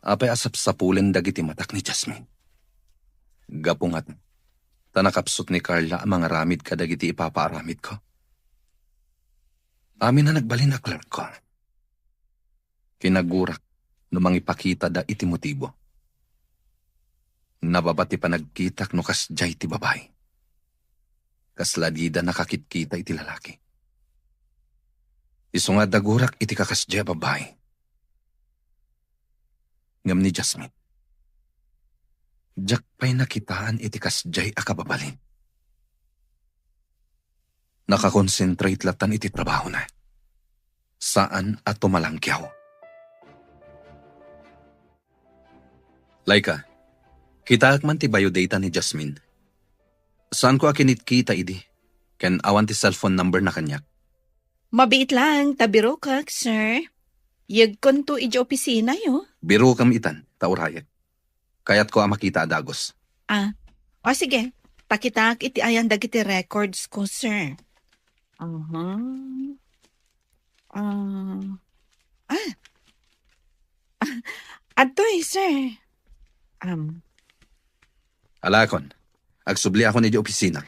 Apay asap sapulen dagiti matak ni Jasmine. Gapungat, tanakapsot ni Carla ang mga ramid kadagiti ipapaaramid ko. Amin na nagbalin na clerk ko. Kinagurak no mangipakita da iti motibo. Nababati pa nagkitak no kasjay ti babay. Kasladida nakakitkita iti lalaki. Iso nga dagurak iti kakasjay babay. Ngam ni Jasmine. Diyak pa'y nakitaan iti kasjay akababalin. Nakakonsentrate latan iti trabaho na. Saan at tumalangkyaw. Laika, kita man ti biodata ni Jasmine. Saan ko akinitkita idi? Ken awan ti cellphone number na kanyak. Mabiit lang, tabiro kak, sir. Yag konto iji opisina yo. Biro kam itan, taurayag. Kayat ko makita adagos. O sige, pakitak iti ayan dagiti records ko, sir. Atoy, sir. Alakon, agsubli ako ni di opisina.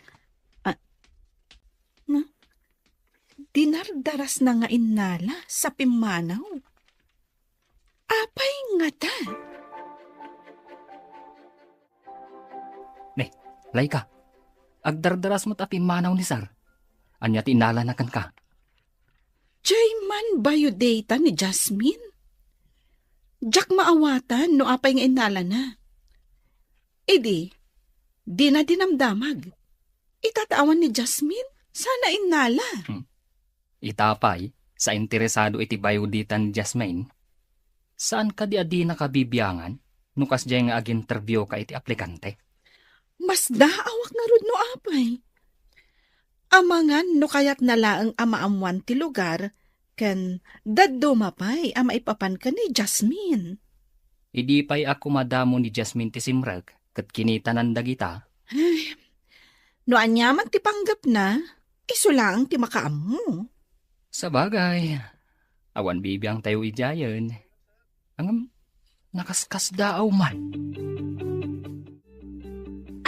Dinardaras na nga inala sa pimanaw. Apay nga ta. Laika, agdardaras mo't api manaw ni Sar. Anya tinala na kan ka. Jayman biodata ni Jasmine. Diyak maawatan no apay nga inala na. Di na dinamdamag. Itatawan ni Jasmine, sana inala. Itapay, sa interesado iti bioditan Jasmine, saan ka di adi nakabibiyangan no kasjay nga ag-interview ka iti aplikante? Mas daawak na rod no apay. Amangan no kayat nalaang amaamuan ti lugar, ken daddo mapay ama ipapan ka ni Jasmine. Idi pa'y ako madamo ni Jasmine ti simrag, kat kinita nandagita. Ay, no anyaman ti panggap na, iso lang ti makaamu. Sa bagay, awan bibiyang tayo ijayan. Ang nakaskas daaw man.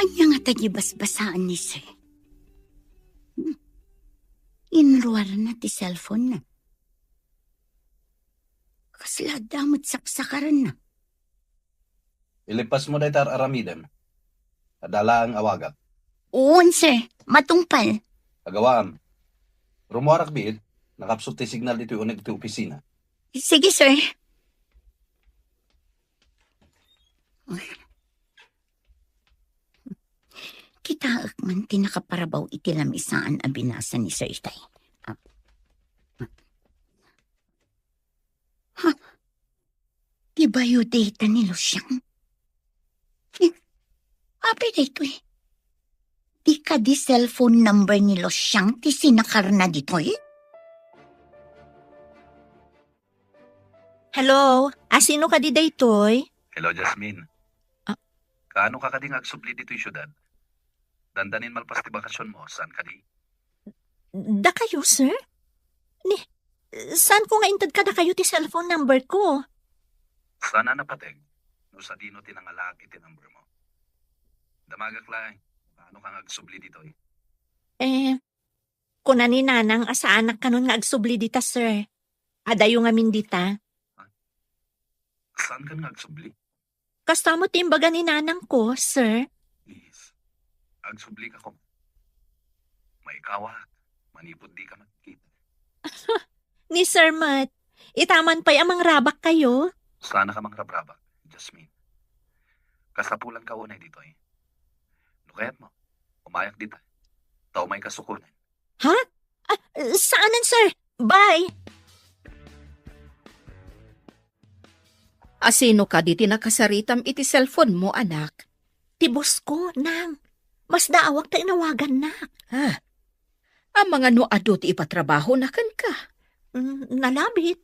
Anya nga tayo basbasaan ni sir. Inruar na ti cellphone na. Kasla damot saksakaran na. Ilipas mo na itar aramidem. Adala ang awagak. Uon sir, matungpal. Agawaam. Rumuarak biid, nakapsot ti signal dito unag ti opisina. Sige sir. Kitaak man tinakaparabaw iti lamisaan a binasa ni Sir Itay. Ti bayo data ni Lusyang. Abi dito eh. Di ka di cellphone number ni Lusyang ti sinakarna dito eh. Hello? Sino ka di daytoy? Hello, Jasmine. Ah. Kaano ka kading agsubli dito yung syudad? Dandanin malpas ti bakasyon mo, saan ka di? Da kayo, sir? Ni, saan ko nga intad ka da kayo ti cellphone number ko? Sana napateg, no sa dino tinangalagi ti number mo. Damagak lang, paano ka agsubli dito eh? Kuna ni nanang asa anak kanon nga agsubli dita, sir. Adayo nga min dita. Saan ka agsubli? Kastamo timbaga ni nanang ko, sir. Please, agsubli ka ko. May kawa, manipod di ka makikita. Ni Sir Matt, itaman pa'y amang rabak kayo. Sana ka mang rabrabak, Jasmine. Kasapulan ka unay dito eh. Nukayat mo, umayak dito. Tao may kasukunan. Saanan, sir? Bye! Asino ka di tinakasaritam iti cellphone mo, anak? Tibos ko, nang. Mas daawak ta inawagan na. Ang mga noado ti ipatrabaho na kan ka. Nalabit.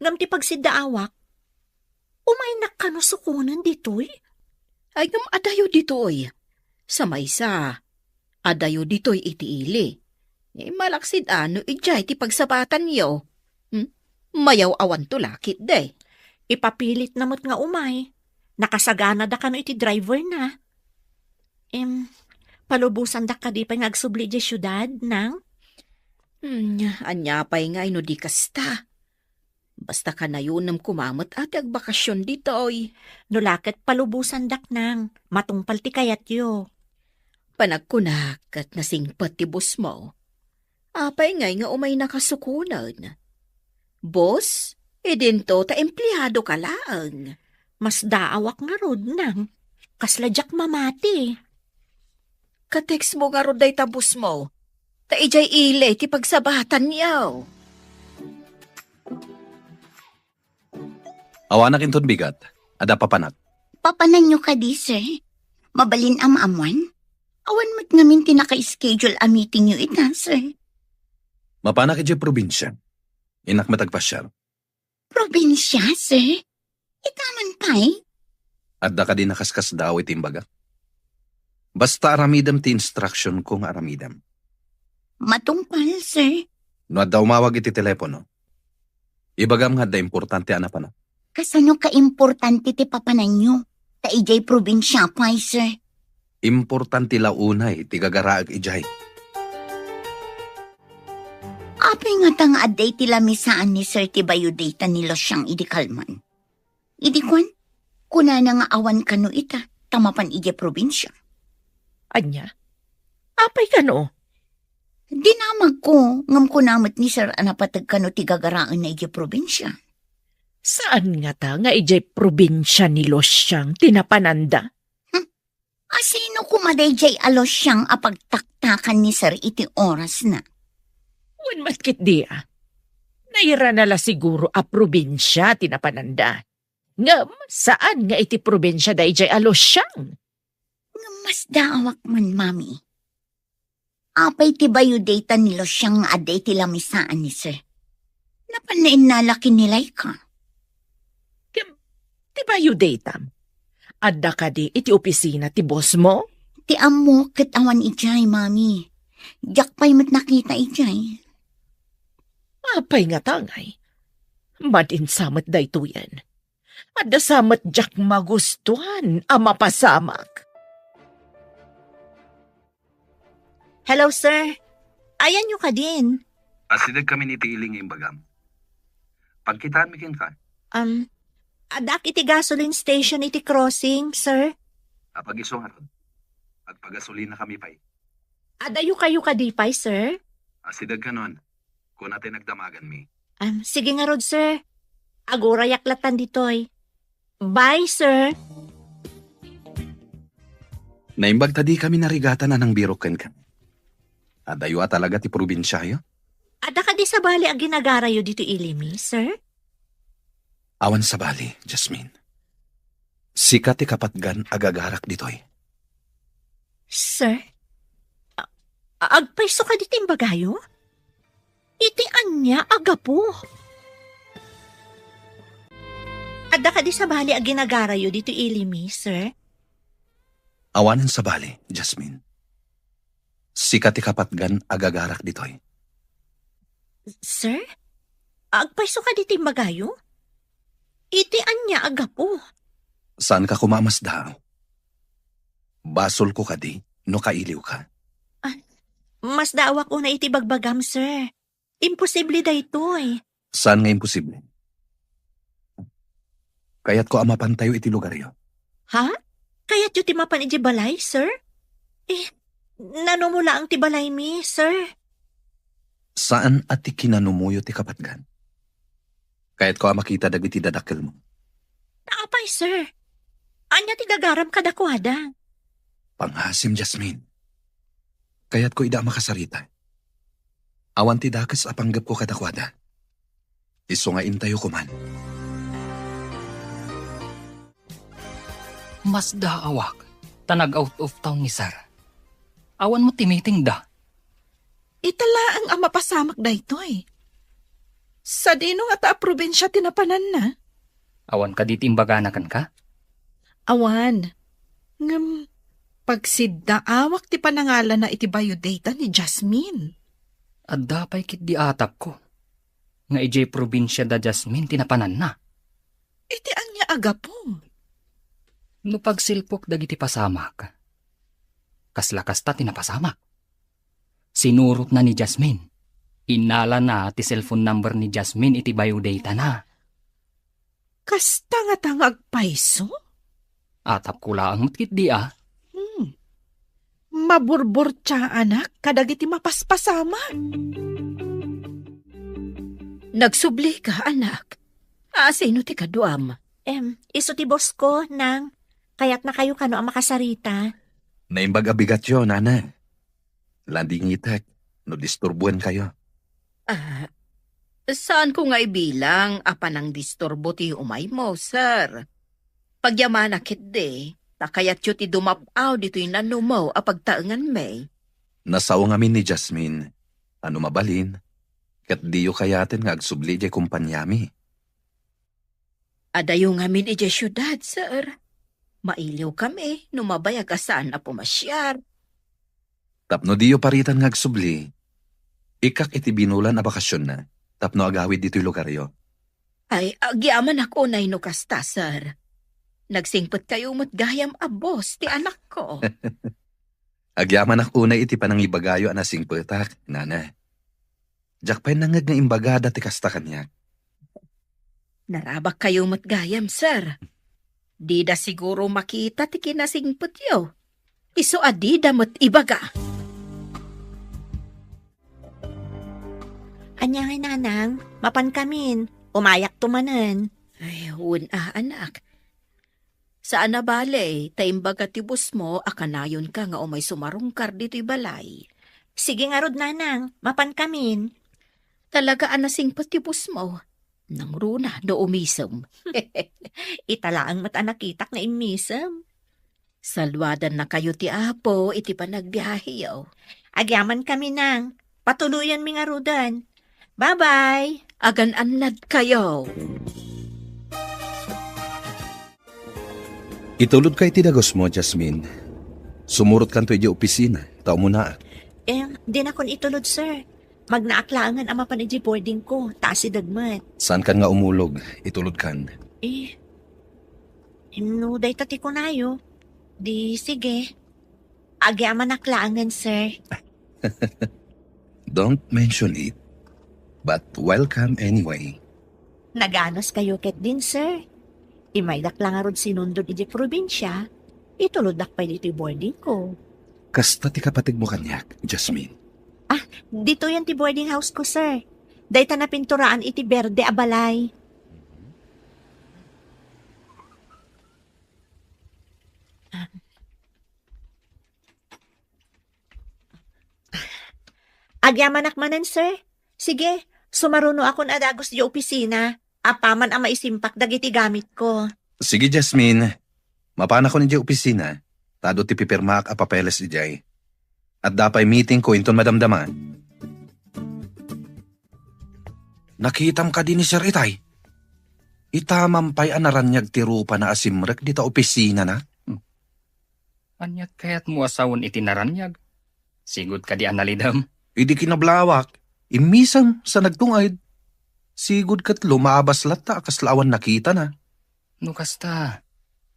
Ngam ti pagsidaawak. Umay nakanusukunan dito'y. Ay ngam adayo ditoy. Sa maysa, adayo ditoy iti ili. Malaksid ano ijay ti pagsabatan yo. Mayaw awan to lakit de. Ipapilit namot nga umay. Nakasagana da kano iti driver na. Palubusan da ka di pa ngagsubli di syudad, nang? Anyapay nga ino di kasta. Basta ka na yun ng kumamot at agbakasyon ditoy. Nulakat palubusan dak nang. Matungpal ti kayat yo. Panagkunak at nasingpat ti bus mo. Apay ngay nga umay nakasukunan. Boss, idinto ta empleyado ka lang. Mas daawak nga rod nang. Kasladyak mamati. Kateks mo nga roday tabus mo. Ta ijay ilay ti pagsabatan yaw. Awanak inton bigat, ada papanak. Papanan nyo ka di, sir. Mabalin amamuan. Awan mo't ngamin tinaka-schedule a meeting nyo ita, sir. Mapanak iti probinsya. Inak matagpasyar. Probinsya, sir? Itaman pa'y? Adda ka din nakaskas daw itimbaga. Basta aramidam ti instruction kung aramidam. Matungpal, sir. No adda umawag iti telepono. Ibagam nga da importante anapana. Kasano ka-importante ti papanan nyo? Ta ijay probinsya pa'y, sir. Importante launay ti gagaraag ijay. Apay nga tang aday ti lamisaan ni sir ti bayo data ni Losyang idikalman. Idikwan, kuna na nga awan kano ita, tamapan ijay probinsya. Anya? Apay ka no? Dinamag ko, ngam kunamot ni sir anapatag kano ti gagaraan na ijay probinsya. Saan nga ta nga ijay probinsya ni Losyang tinapananda? Asino kumaday jay alos siyang apagtaktakan ni sir iti oras na. Wan matkit dia. Naira nala siguro a probinsya tinapananda. Ngam, saan nga iti probinsya da ijay a Losyang? Mas daawak man, mami. Apay ti bayo data ni Losyang aday ti lamisaan ni sir. Napanain nalaki nilay ka. Ti bayo datam. Adda ka di iti opisina ti boss mo? Ti amo katawan ijay, mami. Diyak pa'y mat nakita ijay. Apay nga tangay. Madin samat da ito yan. Adda samat jak magustuhan ang mapasamak. Hello, sir. Ayan nyo ka din. Asidag kami ni tiiling yung bagam. Pagkitaan mi ka. Adak iti gasoline station iti crossing, sir. Apag-iso nga ron. At pagasolina kami pa'y. Adayo kayo kadipay, sir. Asidag ka nun. Kung natin nagdamagan mi. Sige nga rod, sir. Agora yaklatan ditoy. Bye, sir. Naimbag tadi kami narigatan na ng biroken ka. Adayo talaga ti probinsya yo. Ada ka di sa bali ang ginagarayo dito ilimi, sir? Awan sa bali, Jasmine. Sikat ti kapatgan agagarak ditoy. Sir? Agpaiso ka di timbagayo? Itian niya agapo. Adda ka di sa bali a ginagarayo dito ilimi, sir? Awanan sa bali, Jasmine. Sikat ti kapatgan agagarak ditoy. Sir? Agpaiso ka di timbagayo? Itian niya agapo. Saan ka kumamasda? Basol ko ka di, no kailiw ka. Mas daawak una iti bagbagam, sir. Imposible da ito eh. Saan nga imposible? Kaya't ko amapantayo iti lugaryo. Ha? Kaya't yung timapan iti balay, sir? Nanomula ang tibalay mi, sir. Saan at ti kinanumuyo ti kapatgan? Kaya't ko makita dagiti dadakkel mo. Naapay, sir. Anya ti gagaram kadakwada. Panghasim, Jasmine. Kaya't ko ida makasarita. Awan ti dakas apanggap ko kadakwada. Iso nga intayo ko man. Mas daawak, tanag out of town ni Sir. Awan mo timiting da. Itala ang mapasamak da ito eh. Sa dino nga ta probinsya tinapanan na. Awan ka di timbaganakan ka? Awan. Ngam, pagsidda awak ti panangalan na iti biodata ni Jasmine. At dapay kit di atap ko. Nga ijay probinsya da Jasmine tinapanan na. Iti ang niya agapong. No pagsilpok dagiti pasamak. Kaslakas ta tinapasamak. Sinurot na ni Jasmine. Inala na ti cellphone number ni Jasmine iti biodata na. Kasta nga tangag paiso? Atap ko lang matkit di ah. Maburbor tsa anak, kadagiti mapaspasama. Nagsubli ka, anak. Sino ti kaduam? Iso ti boss ko nang kaya't na kayo kano ang makasarita. Naimbag abigat yo, nana. Landing itek, no disturbuan kayo. Saan ko nga ibilang apan ang disturbo ti umay mo, sir? Pagyaman akit de, takayat yu ti dumapaw dito yung nanumaw apagtaangan may. Nasao ngamin ni Jasmine. Ano mabalin? Kat diyo kayatin nga agsubli di kumpanyami. Adayo ngamin iti syudad, sir. Mailiw kami, numabayag asaan na pumasyar. Tapno diyo paritan nga agsubli. Ikak iti binulan na bakasyon na. Tapno agawid dito'y lugaryo. Ay, agyaman ako na inukasta, sir. Nagsingpot kayo mo't gayam abos, ti anak ko. Agyaman ak unay iti panangibagayo anasing petak, nana. Jakpay nangag nga imbagada ti kasta kanyak. Narabak kayo mo't gayam, sir. Di da siguro makita ti kinasingpot yo. Iso adida mo't ibaga. Anya nga nanang, mapan kamin, umayak tumanan. Ay, anak. Saan na bale, taimbaga ti bus mo, akanayon ka nga umay sumarungkar dito'y balay. Sige nga rod nanang, mapan kamin. Talaga anasing ti bus mo. Nang runa, do umisam. Italaang mat anakitak na imisam. Salwadan na kayo ti apo, iti panagbiyahe yaw. Agyaman kami nang, patuluyan mi nga rudan. Bye-bye! Agan-anlad kayo. Itulod kay tidagos mo, Jasmine. Sumurot kanto iti opisina. Tao mo na. Di na kon itulod, sir. Magnaaklangan ang mapanidji boarding ko, taas si dagmat. Saan kan nga umulog? Itulod kan. Inuday tati ko nayo. Di, sige. Agyaman aklangan, sir. Don't mention it. But welcome anyway. Naganos kayo ket din, sir. Imaydak lang arod sinundod iti probinsya. Ituludak pa dito boarding ko. Kasta ti kapatid mo kanyak, Jasmine. Dito yan ti boarding house ko, sir. Dayta na pinturaan iti berde abalay. Agyamanak manan, sir. Sige, sumaruno ako na adagos di opisina. Apaman ang maisimpak dagiti gamit ko. Sige, Jasmine. Mapana ko ni Jay opisina. Tado ti pipirma a papeles ni Jay. At dapay meeting ko inton madamdaman. Nakitam ka din ni Sir Itay. Itamampay anaranyag ti rupa na asimrek dita opisina na. Anyat kaya't mo asawon itinaranyag. Sigod ka di analidam. Idi kinablawak. Imisang sa nagtungay. Sigod kat lumabas lata kaslawan nakita na. No kasta,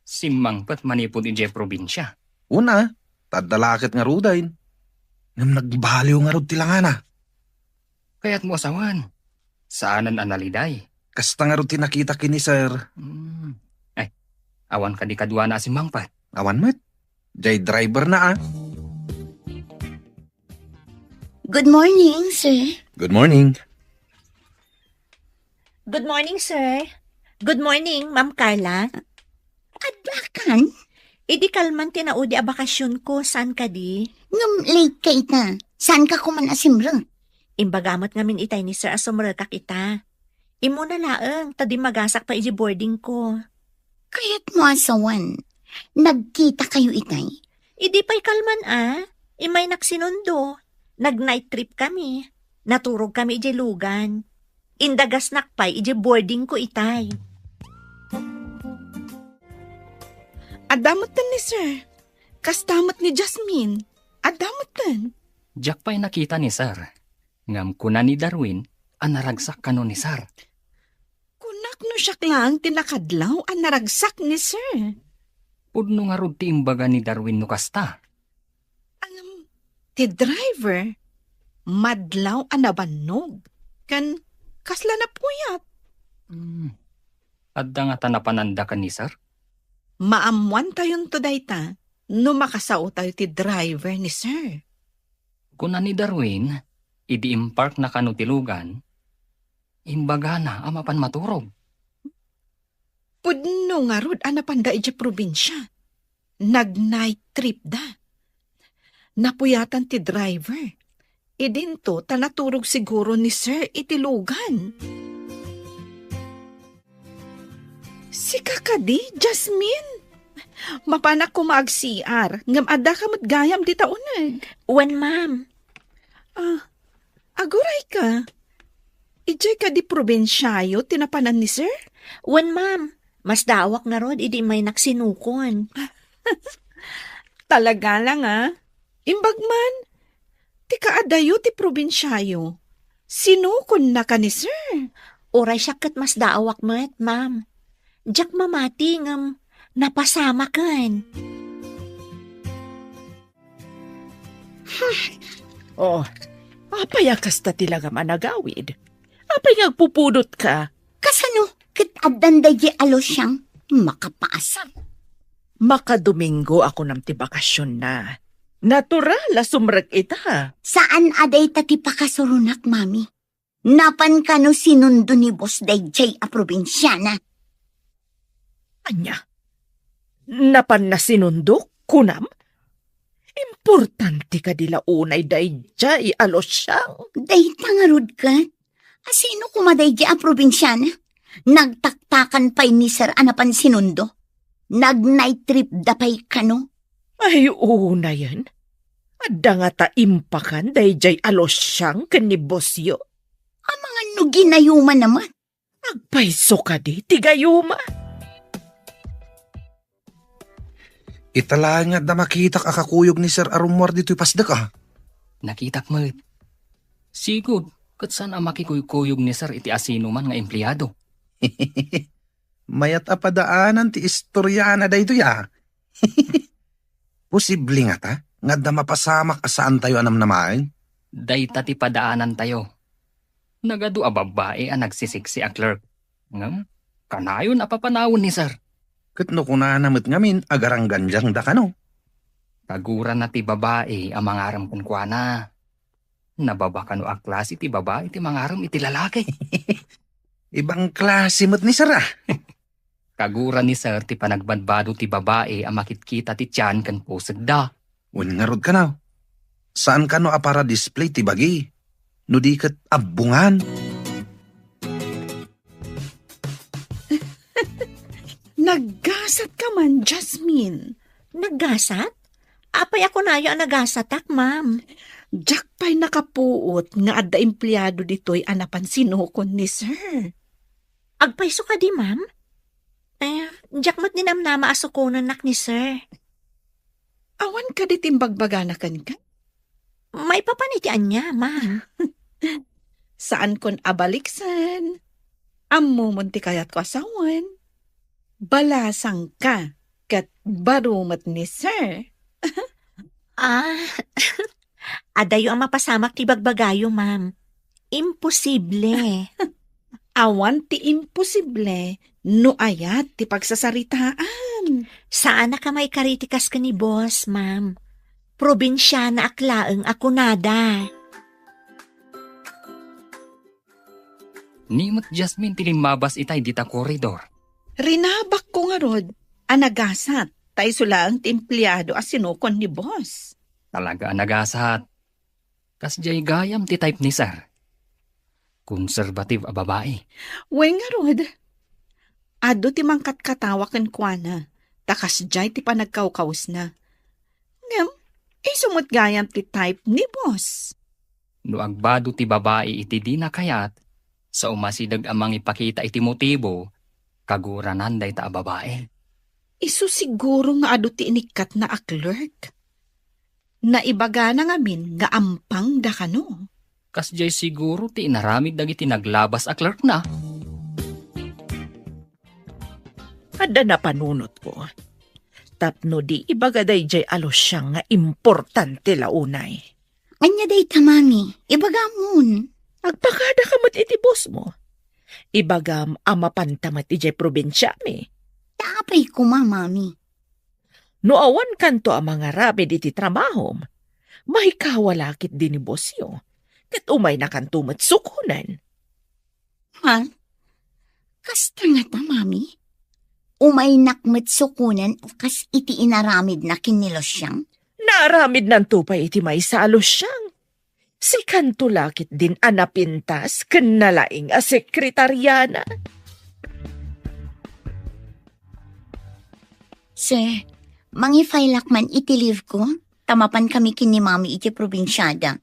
simang pat manipod ije probinsya. Una, tadalakit nga rudayn. Ngam nagbaliw nga rod tilangana. Kaya't mo asawan. Saanan analiday? Kasta nga rod tinakita kini Sir. Ay, awan ka di kadwa na si Mangpat. Awan met. Jay driver na ah. Good morning, sir. Good morning. Good morning, sir. Good morning, Ma'am Carla. Adlakan? Idi kalman tinaudi a bakasyon ko. Saan ka di? Ngam late ka ita. Saan ka kuman asimrang? Imbagamot ngamin itay ni Sir asumrel ka kita. Imo na laeng, tadi magasak pa iji boarding ko. Kaya't mo asawan. Nagkita kayo itay. Idi pa'y kalman Imay nagsinundo. Nag-night trip kami. Naturog kami iji lugan. Indagas nakpay iji boarding ko itay. Adamutan ni sir. Kastamot ni Jasmine. Adamutan. Jack pa'y nakita ni Sir. Ngam kuna ni Darwin, anaragsak kano ni Sir. Kunak no siya lang tinakadlaw ang naragsak ni sir. Pudno nga rod ti imbaga ni Darwin no kasta. Ti driver, madlaw ang nabannog. Kan kasla na puyat. Adda nga tanapananda ka ni Sir? Maamuan tayon to dayta, no makasao tayo ti driver ni sir. Kuna ni Darwin, idi impark na kano tilugan, imbaga na amapan maturog. Pudno nga rod anapanda iti probinsya. Nag-night trip da. Napuyatan ti driver. Idinto tanaturog siguro ni sir itilugan. Si kakadi, Jasmine. Mapanak ko maag-CR. Ngam ada ka matgayam di taunag. Wen, ma'am. Aguray ka. Ijay ka di probinsyayo tinapanan ni sir? Wen, ma'am. Mas dawak na rod, idi may naksinukon. Talaga lang Imbagman, ti kaadayo ti probinsyayo. Sinukon na ka ni sir. Oray siya kat mas dawak met, ma'am. Diyak mamati ngam napasama kan. Oh, apay kasta tilaga managawid. Apay ngagpupudot ka. Kasano? Kit adanday di alos siyang makapaasam. Makadomingo ako ng ti bakasyon na. Natural, sumrek ita. Saan aday tati pakasurunak, mami? Napan ka no sinundo ni Boss Dayjay a probinsyana. Anya? Napan na sinundok, kunam? Importante ka dila unay dayjay alos siyang. Day tangarod ka? Asino kumadayjay a probinsyana? Nagtaktakan pa'y ni Sir anapan sinundo? Nag-night trip dapay ka no? Ay, una yan. Adda nga taimpakan dayjay alos siyang kanibosyo. Ang mga no ginayuman naman. Nagpaiso ka di, tigayuma. Itala nga da makita kakakuyog ni Sir Arumor dito'y pasdak Nakitak mo. Sigod, kat saan ang makikuyog ni Sir iti asino man nga empleyado. Mayat apadaanan ti istoryana da ito ya. Posible nga ta, nga da mapasamak asaan tayo anam namain. Dayta ti padaanan tayo. Nagadu a babae ang nagsisiksi a clerk. Ngam, kanayon apapanawon ni Sir. Katno ko na namit ngamin, agarang ganjang da ka no. Taguran na ti babae ang mangaram kunkwana. Nababa ka no a klase ti babae ti mangaram iti lalaki. Ibang klase mo't ni Sir Kaguran ni Sir ti panagbadbado ti babae ang makitkita ti tiyan kan pusag da. Ungarod ka na. Saan ka no para display ti bagi? No di kat abungan. Naggasat ka man, Jasmine. Naggasat? Apay ako na yung nagasatak, ma'am. Jack pa'y nakapuot nga adda empleyado dito'y anapan sinukon ni sir. Agpayso ka di, ma'am? Jack mat ninamnama asukunan nak ni sir. Awan ka di timbagbaganakan ka? May papanitian niya, ma'am. Saan kon abaliksan? Ammo munti kayat ko asawan. Balasang ka kat barumat ni sir. Adayo ang mapasamak ti bagbagayo, ma'am. Imposible. Awan ti imposible no ayat ti pagsasaritaan. Saan na ka may karitikas ka ni boss, ma'am? Probinsya na aklaeng ako nada. Nimot Jasmine tilimabas itay dita koridor. Rinabak ko nga rod, anagasat, tay sula ang ti empleyado as sinukon ni boss. Talaga nagasat. Kasjay gayam ti type ni sir. Conservative a babae. Wen nga rod, ado ti mangkat katawakan kwa na, takas jay ti panagkawkaws na. Ngam, sumot gayam ti type ni boss. No agbado ti babae iti di na kayat, sa umasidag amang ipakita iti motibo, kaguranan day ta a babae. Isu siguro nga ado ti inikat na a clerk. Naibaga na ngamin nga ampang da kano. Kasjay siguro ti inaramid dagiti naglabas a clerk na. Ada na panunot ko. Tapno di ibagaday jay alos siya nga importante launay. Anya day ta, mami. Ibagamon. Agpakada ka mat iti boss mo. Ibagam amapantamat ijay probinsya mi. Tapay ko, mami. No awan kanto ang mga rapid iti trabaho, mahikawalakit din ni boss yo. Kat umay na kanto mat sukunan. Ha? Kasta nga ta, mami. Umay nakmet sukunan kas iti inaramid na kinilos siyang. Naaramid ng tupay iti may salos siyang. Si kanto lakit din anapintas kanalaing a sekretaryana. Sir, mangifailak man iti leave ko, tamapan kami kini mami iti probinsyada.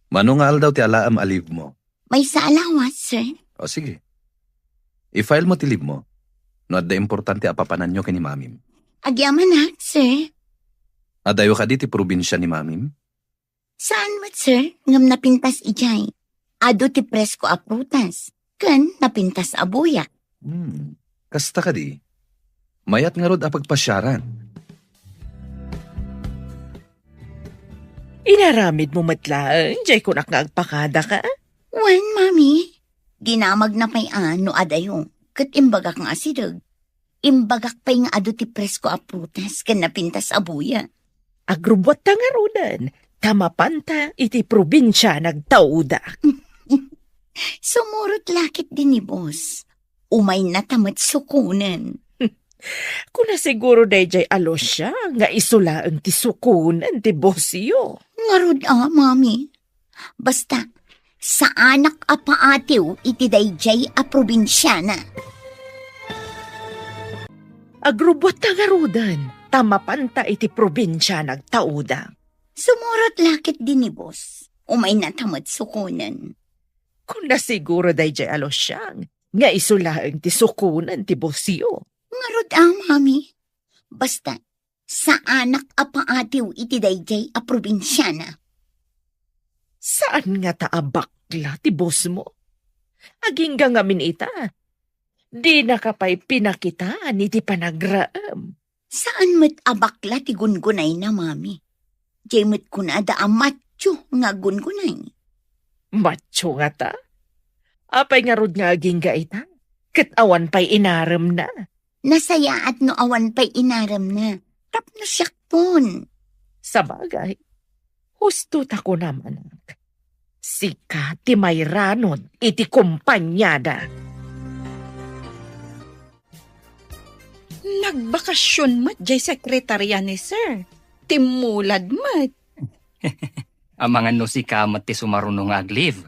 Manungal daw ti alaam aliv mo. May sa alawas, sir. O sige. I-file mo ti leave mo. No adda importante apapanan nyo kini mamim. Agyaman na, sir. Adayo ka di ti probinsya ni mamim? Saan mat, sir? Ngam napintas ijay. Ado ti presko a prutas. Kan napintas a buyak. Kasta ka di. Mayat nga rod a pagpasyaran. Inaramid mo matlaan, jay kunak nga agpakada ka. Wen, mami. Ginamag na pay ano adayo. Kat imbagak nga asidog. Imbagak pay nga ado ti presko a prutas. Kan napintas a buyak. Agrubot ta nga rodan. Tamapanta iti probinsya nagtauda. Sumurot lakit din ni boss. Umay na tamat sukunan. Kuna siguro dayjay alos siya nga isulaang ti sukunan ti bosyo. Ngarod mami. Basta, sa anak a paatiw iti dayjay a probinsyana. Agrubot ta nga rodan. Tamapanta iti probinsya nagtauda. Sumurot lakit din ni boss. Umay na tamat sukunan. Kuna siguro dayjay alos siyang nga isulaang ti sukunan ti bosyo. Ngarod mami. Basta, sa anak a paatiw iti dayjay a probinsyana. Saan nga taabakla ti boss mo? Aging gangamin ita. Di na kapay pinakitaan iti panagraam. Saan met abakla ti gungunay na, mami? Jay met kunada a matyo nga gungunay. Macho nga ta? Apay nga rod nga aging gaita. Kat awan pa'y inaram na. Nasaya at no awan pa'y inaram na. Tapno siyak pon. Sa bagay, husto ta ko naman. Sika ti may ranod iti kumpanyada. Nagbakasyon mat jay sekretarya ni sir. Timulad mat. Ang mga no si kamat ti sumarunong aglive.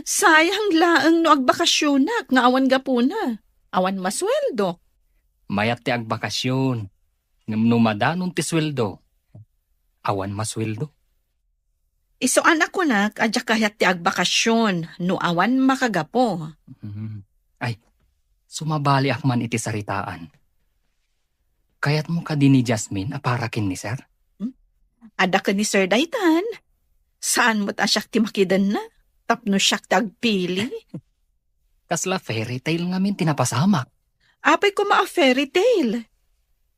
Sayang laang no agbakasyonak nga awan gapuna. Awan masweldo. Mayat ti agbakasyon. Ngam numadanon ti sweldo. Awan masweldo. Iso anak ko na, adya kahit ti agbakasyon, no awan makagapo. Ay, sumabali akman iti saritaan. Kayat mo ka din ni Jasmine aparakin ni sir? Ada ka ni Sir Daytan. Saan mo ta siyak ti makidan na? Tapno siyak ti agpili. Kasla fairy tale ngamin tinapasamak. Apay ko maa fairy tale.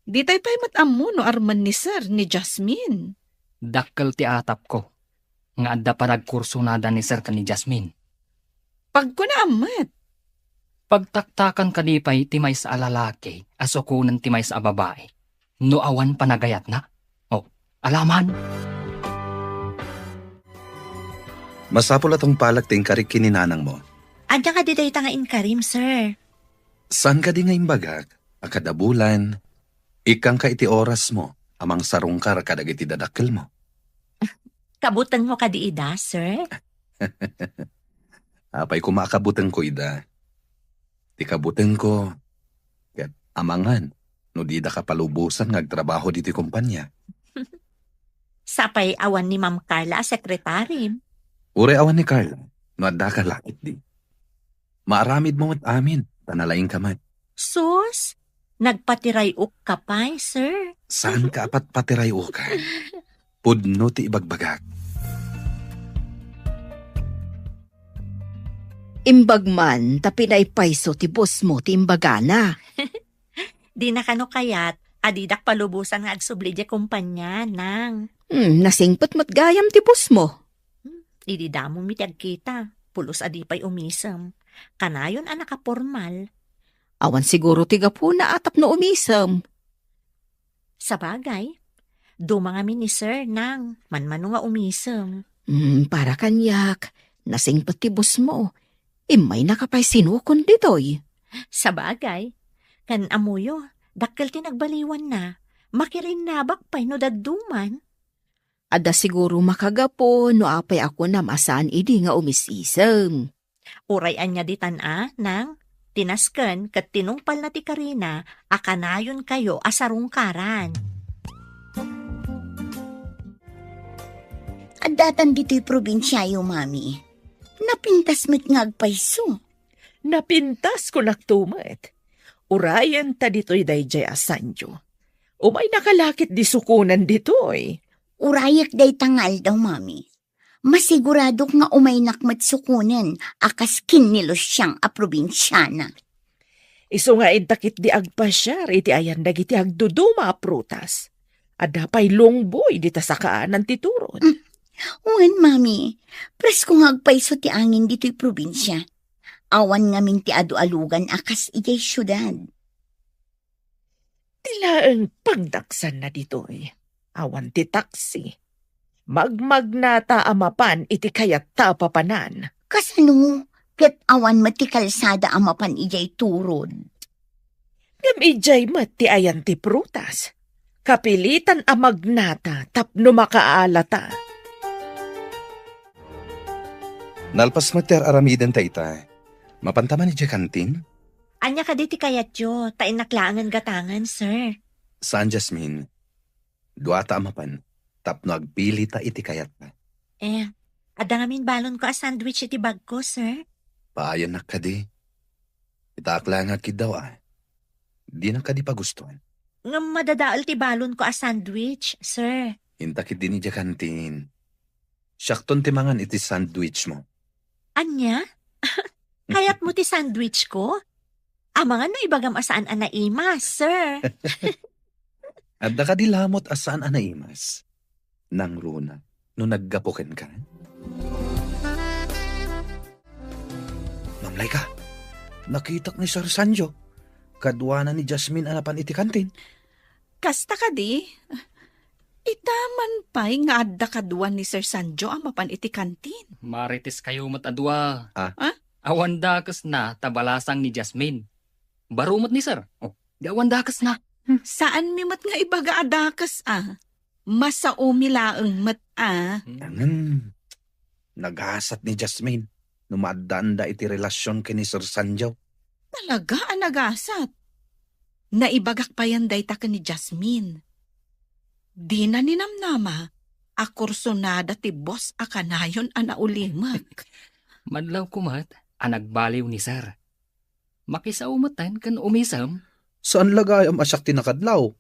Di tayo pa'y matammo no arman ni Sir ni Jasmine. Dakkel ti atap ko. Nga adda pa nagkurso nada ni sir ka ni Jasmine. Pag ko na amat. Pagtaktakan kanipay ti may sa alalaki, asukunan ti may sa babae. No awan panagayat na. O, alaman. Masapul atong palag ting karik kininanang mo. Adya ka di dayta nga inkarim, sir. San ka di nga imbagak, akada bulan, ikang ka iti oras mo, amang sarungkar kadag iti dadakkel mo. Kabutan mo ka di ida, sir. Apay kumakabuteng ko ida. Ti kabuteng ko, ket amangan, no di da kapalubusan ngagtrabaho diti kumpanya. Sapay awan ni Ma'am Carla, sekretary. Ure awan ni Carl, no adda ka lakit di. Maaramid mo mat amin, tanalaing kamat. Sus, nagpatiray ka pa, sir. Saan ka apat patiray ka? Pudno ti ibagbagak. Imbagman, tapi na ipaiso ti boss mo ti imbagana. Di na kano kayat, adidak palubusan nga agsubli di kumpanya, nang. Nasingpot matgayam ti boss mo. Ididamo mitag kita, pulos adipay umisam. Kanayon anak ka formal. Awan siguro ti gapuna atap no umisam. Sa bagay, dumangami ni sir, nang, manmano nga umisam. Para kanyak, nasingpot ti boss mo. Imay nakapay sinukon ditoy. Sa bagay, kan amuyo, dakkel ti nagbaliwan na, makirin nabak pa'y no daduman. Ada siguro makagapo no apay ako na masaan idi nga umisisem. Urayan niya ditan nang, tinasken kat tinungpal na ti Karina, akanayon kayo asarungkaran. At datan dito'y probinsya yo, mami. Napintas mo't ngagpaiso. Napintas ko naktumat. Urayan ta dito'y dayjay asanjo. Umay nakalakit di sukunan dito'y. Urayak day tangal daw, mami. Masigurado nga umay nakmat sukunan, akas kinilos siyang a probinsyana. Iso nga intakit di agpasyar, iti ayan dagiti agduduma a prutas. Adapay longboy di ta sa kaanan ti turod. Uwan, mami. Presko ngagpaiso ti angin dito'y probinsya. Awan ngamin ti adu-alugan akas ijay syudad. Tilaang pagdaksan na dito'y. Awan ti taksi. Magmagnata amapan iti kayat tapapanan. Kasano, ket awan mati kalsada amapan ijay turod. Ngam ijay ti ayan ti prutas. Kapilitan amagnata tapno makaalata. Nalpas mater aramiden ta ita. Mapantaman ni kantin? Anya ka diti kayat yo, tain naklangan gatangan, sir. Saan, Jasmine? Duata amapan. Tapno agpili ta iti kayat na. Ada ngamin balon ko a sandwich iti bag ko, sir. Paayan na ka di. Itakla nga kid daw Di na ka di pagustuhan. Nga madadaal ti balon ko a sandwich, sir. Intakit din ni kantin. Syakton timangan iti sandwich mo. Anya? Kayat mo ti sandwich ko? Amangan no ibagam asaan anaimas, sir. Adda ka di lamot asaan anaimas. Nang runa, no naggapuken ka. Mamlay ka, nakitak ni Sir Sanjo. Kadwa na ni Jasmine anapan iti kantin. Kasta ka di? Itaman pa'y nga adda kaduan ni Sir Sanjo amapan iti kantin. Marites kayo matadwa. Ah? Awan dakas na tabalasang ni Jasmine. Barumot ni sir. Di awan dakas na. Saan mi mat nga ibaga adakas Masaumilaeng mat Naghasat ni Jasmine. Numaadanda iti relasyon kini Sir Sanjo. Talaga anagasat. Naibagak pa yan dayta ka ni Jasmine. Di na ninamnama, akursonada ti boss akanayon anaulimak. Madlaw kumat, anagbaliw ni sir. Makisaumatan kan umisam, Saan lagay ang asyak tinakadlaw?